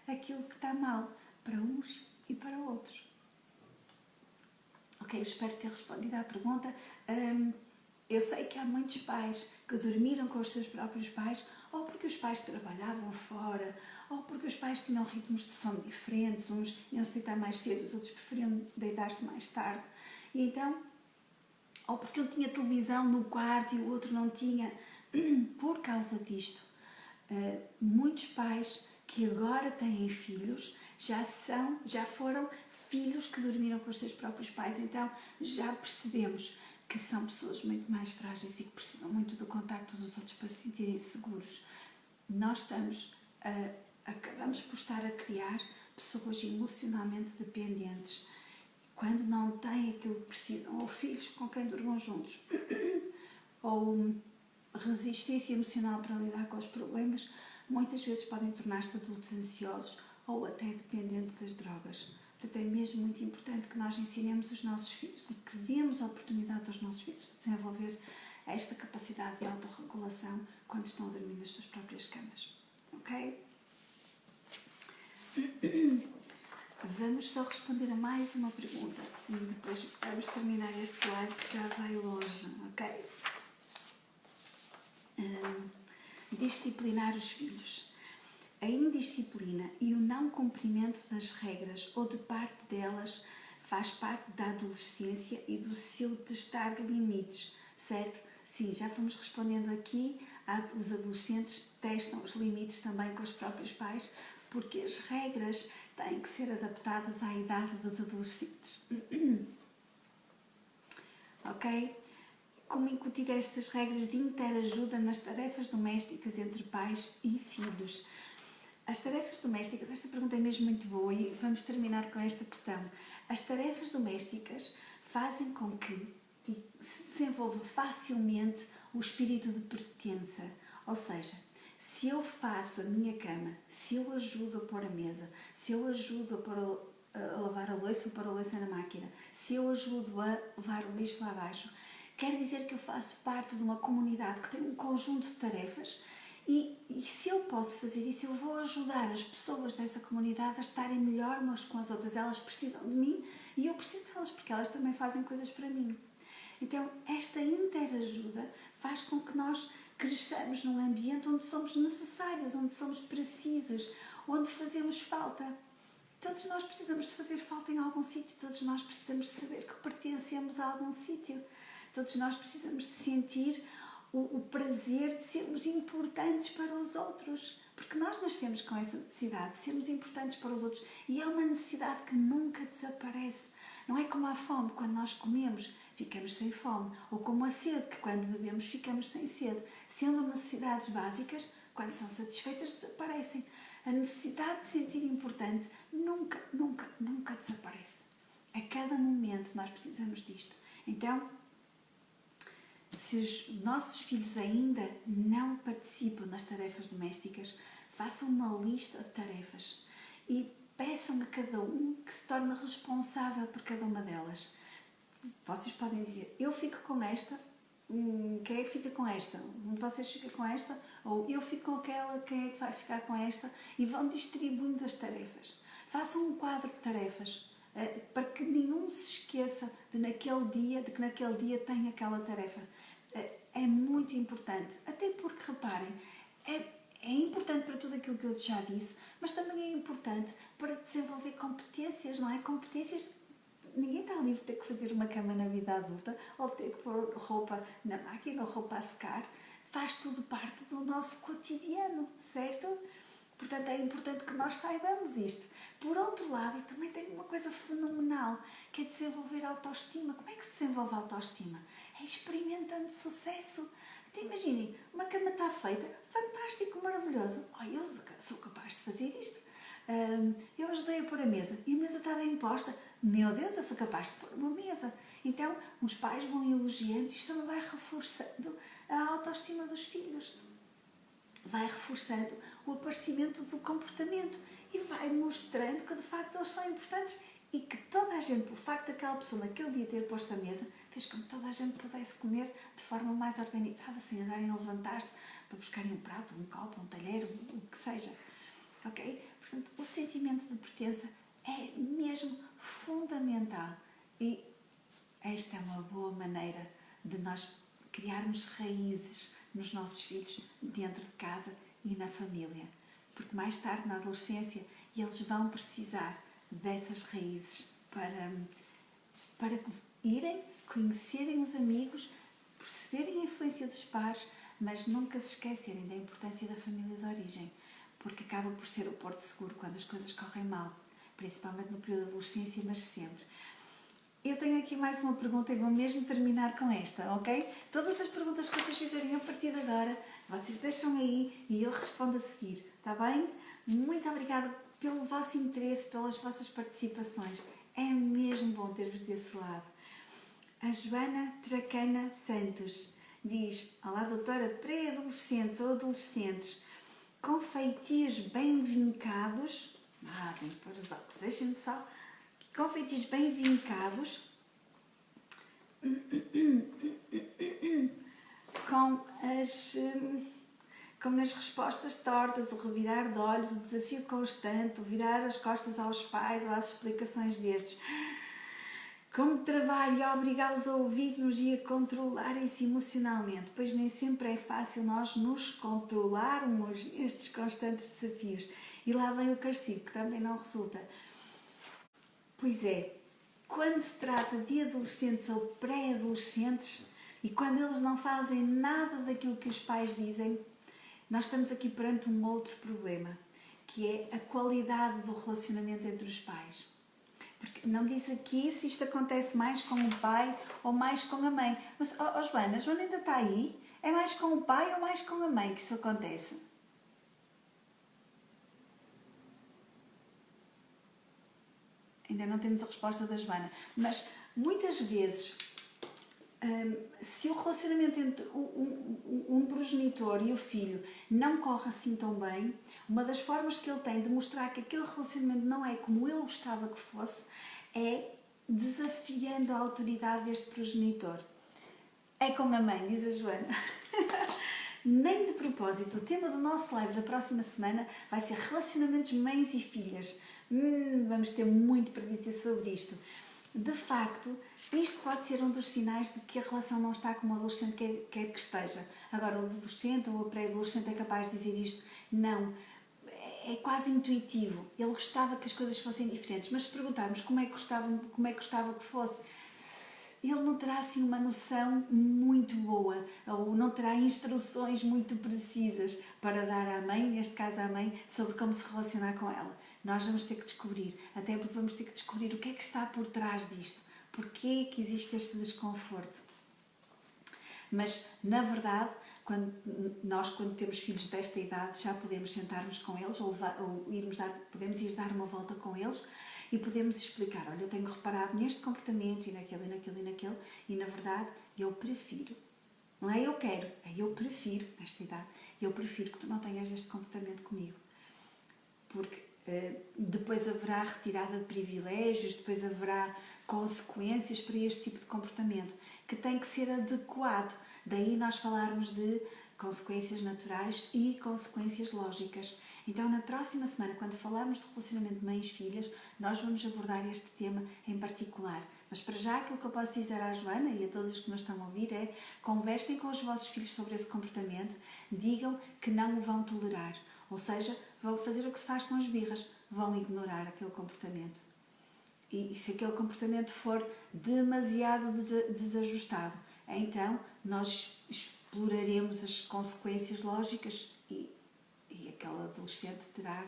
aquilo que está mal para uns e para outros. Ok, espero ter respondido à pergunta. Eu sei que há muitos pais que dormiram com os seus próprios pais, ou porque os pais trabalhavam fora, ou porque os pais tinham ritmos de sono diferentes, uns iam se deitar mais cedo, os outros preferiam deitar-se mais tarde. E então, ou porque um tinha televisão no quarto e o outro não tinha. Por causa disto, muitos pais que agora têm filhos já foram filhos que dormiram com os seus próprios pais, então já percebemos que são pessoas muito mais frágeis e que precisam muito do contacto dos outros para se sentirem seguros. Nós acabamos por estar a criar pessoas emocionalmente dependentes, quando não têm aquilo que precisam, ou filhos com quem durmam juntos, ou resistência emocional para lidar com os problemas, muitas vezes podem tornar-se adultos ansiosos ou até dependentes das drogas. Portanto, é mesmo muito importante que nós ensinemos os nossos filhos e que demos a oportunidade aos nossos filhos de desenvolver esta capacidade de autorregulação quando estão a dormir nas suas próprias camas. Ok? Vamos só responder a mais uma pergunta e depois vamos terminar este live que já vai longe, ok? Disciplinar os filhos. A indisciplina e o não cumprimento das regras ou de parte delas faz parte da adolescência e do seu testar de limites, certo? Sim, já fomos respondendo aqui, os adolescentes testam os limites também com os próprios pais, porque as regras têm que ser adaptadas à idade dos adolescentes. Ok? Como incutir estas regras de interajuda nas tarefas domésticas entre pais e filhos? As tarefas domésticas, esta pergunta é mesmo muito boa e vamos terminar com esta questão. As tarefas domésticas fazem com que se desenvolva facilmente o espírito de pertença. Ou seja, se eu faço a minha cama, se eu ajudo a pôr a mesa, se eu ajudo a lavar a louça ou pôr a louça na máquina, se eu ajudo a levar o lixo lá abaixo, quer dizer que eu faço parte de uma comunidade que tem um conjunto de tarefas e se eu posso fazer isso, eu vou ajudar as pessoas dessa comunidade a estarem melhor umas com as outras. Elas precisam de mim e eu preciso delas, porque elas também fazem coisas para mim. Então, esta interajuda faz com que nós cresçamos num ambiente onde somos necessários, onde somos precisos, onde fazemos falta. Todos nós precisamos de fazer falta em algum sítio, todos nós precisamos de saber que pertencemos a algum sítio, todos nós precisamos de sentir o prazer de sermos importantes para os outros, porque nós nascemos com essa necessidade de sermos importantes para os outros e é uma necessidade que nunca desaparece. Não é como a fome, quando nós comemos ficamos sem fome, ou como a sede, que quando bebemos ficamos sem sede. Sendo necessidades básicas, quando são satisfeitas desaparecem. A necessidade de sentir importante nunca, nunca, nunca desaparece. A cada momento nós precisamos disto. Então, se os nossos filhos ainda não participam nas tarefas domésticas, façam uma lista de tarefas e peçam a cada um que se torne responsável por cada uma delas. Vocês podem dizer, eu fico com esta, quem é que fica com esta? Um de vocês fica com esta? Ou eu fico com aquela, quem é que vai ficar com esta? E vão distribuindo as tarefas. Façam um quadro de tarefas para que nenhum se esqueça de que naquele dia tem aquela tarefa. É muito importante, até porque, reparem, é importante para tudo aquilo que eu já disse, mas também é importante para desenvolver competências, não é? Competências. Ninguém está livre de ter que fazer uma cama na vida adulta ou ter que pôr roupa na máquina ou roupa a secar. Faz tudo parte do nosso cotidiano, certo? Portanto, é importante que nós saibamos isto. Por outro lado, eu também tenho uma coisa fenomenal, que é desenvolver autoestima. Como é que se desenvolve a autoestima? É experimentando sucesso. Até imaginem, uma cama está feita, fantástico, maravilhoso. Oh, eu sou capaz de fazer isto. Eu ajudei a pôr a mesa e a mesa está bem posta. Meu Deus, eu sou capaz de pôr uma mesa. Então, os pais vão elogiando e isto vai reforçando a autoestima dos filhos. Vai reforçando o aparecimento do comportamento e vai mostrando que de facto eles são importantes e que toda a gente, pelo facto daquela pessoa naquele dia ter posto a mesa, fez com que toda a gente pudesse comer de forma mais organizada, sem andarem a levantar-se para buscarem um prato, um copo, um talher, o que seja. Ok? Portanto, o sentimento de pertença é mesmo fundamental e esta é uma boa maneira de nós criarmos raízes nos nossos filhos dentro de casa e na família, porque mais tarde na adolescência eles vão precisar dessas raízes para irem, conhecerem os amigos, perceberem a influência dos pares, mas nunca se esquecerem da importância da família de origem, porque acaba por ser o porto seguro quando as coisas correm mal, principalmente no período da adolescência, mas sempre. Eu tenho aqui mais uma pergunta e vou mesmo terminar com esta, ok? Todas as perguntas que vocês fizerem a partir de agora, vocês deixam aí e eu respondo a seguir, está bem? Muito obrigada pelo vosso interesse, pelas vossas participações. É mesmo bom ter-vos desse lado. A Joana Tracana Santos diz: olá, doutora, pré-adolescentes ou adolescentes com feitios bem vincados. Tenho que pôr os óculos, deixem-me só. Com feitios bem vincados, com as respostas tortas, o revirar de olhos, o desafio constante, o virar as costas aos pais ou às explicações destes. Como travar e obrigá-los a ouvir-nos e a controlarem-se emocionalmente, pois nem sempre é fácil nós nos controlarmos nestes constantes desafios. E lá vem o castigo, que também não resulta. Pois é, quando se trata de adolescentes ou pré-adolescentes e quando eles não fazem nada daquilo que os pais dizem, nós estamos aqui perante um outro problema, que é a qualidade do relacionamento entre os pais. Porque não diz aqui se isto acontece mais com o pai ou mais com a mãe. Mas, Joana, a Joana ainda está aí? É mais com o pai ou mais com a mãe que isso acontece? Ainda não temos a resposta da Joana. Mas, muitas vezes, se o relacionamento entre um progenitor e o filho não corre assim tão bem, uma das formas que ele tem de mostrar que aquele relacionamento não é como ele gostava que fosse é desafiando a autoridade deste progenitor. É com a mãe, diz a Joana. Nem de propósito, o tema do nosso live da próxima semana vai ser relacionamentos mães e filhas. Vamos ter muito para dizer sobre isto. De facto, isto pode ser um dos sinais de que a relação não está como o adolescente quer que esteja. Agora, o adolescente ou o pré-adolescente é capaz de dizer isto? Não. É quase intuitivo. Ele gostava que as coisas fossem diferentes, mas se perguntarmos como é que gostava que fosse, ele não terá assim uma noção muito boa, ou não terá instruções muito precisas para dar à mãe, neste caso à mãe, sobre como se relacionar com ela. Nós vamos ter que descobrir, até porque vamos ter que descobrir o que é que está por trás disto, porquê que existe este desconforto. Mas, na verdade, quando temos filhos desta idade, já podemos sentar-nos com eles ou podemos ir dar uma volta com eles e podemos explicar, olha, eu tenho reparado neste comportamento e naquele, e na verdade eu prefiro. Não é eu quero, é eu prefiro, nesta idade, eu prefiro que tu não tenhas este comportamento comigo. Porque depois haverá retirada de privilégios, depois haverá consequências para este tipo de comportamento, que tem que ser adequado. Daí nós falarmos de consequências naturais e consequências lógicas. Então, na próxima semana, quando falarmos de relacionamento mães-filhas, nós vamos abordar este tema em particular. Mas para já, aquilo que eu posso dizer à Joana e a todos os que nos estão a ouvir é: conversem com os vossos filhos sobre esse comportamento, digam que não o vão tolerar. Ou seja, vão fazer o que se faz com as birras, vão ignorar aquele comportamento. E se aquele comportamento for demasiado desajustado, então nós exploraremos as consequências lógicas e aquele adolescente terá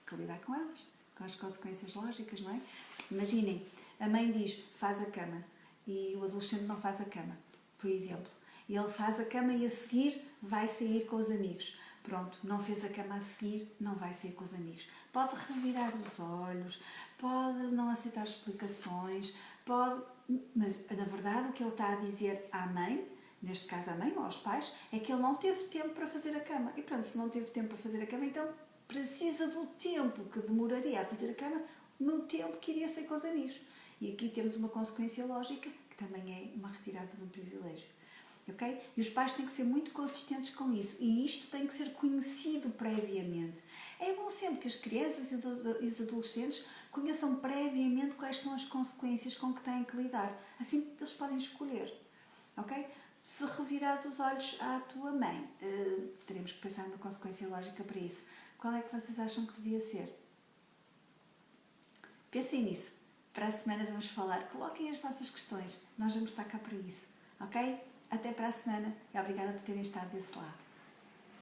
que lidar com elas, com as consequências lógicas, não é? Imaginem, a mãe diz, faz a cama, e o adolescente não faz a cama, por exemplo. Ele faz a cama e a seguir vai sair com os amigos. Pronto, não fez a cama a seguir, não vai sair com os amigos. Pode revirar os olhos, pode não aceitar explicações, mas na verdade o que ele está a dizer à mãe, neste caso à mãe ou aos pais, é que ele não teve tempo para fazer a cama. E pronto, se não teve tempo para fazer a cama, então precisa do tempo que demoraria a fazer a cama no tempo que iria sair com os amigos. E aqui temos uma consequência lógica, que também é uma retirada de um privilégio. Okay? E os pais têm que ser muito consistentes com isso. E isto tem que ser conhecido previamente. É bom sempre que as crianças e os adolescentes conheçam previamente quais são as consequências com que têm que lidar. Assim, eles podem escolher. Okay? Se revirares os olhos à tua mãe, teremos que pensar numa consequência lógica para isso. Qual é que vocês acham que devia ser? Pensem nisso. Para a semana vamos falar. Coloquem as vossas questões. Nós vamos estar cá para isso. Ok? Até para a semana e obrigada por terem estado desse lado.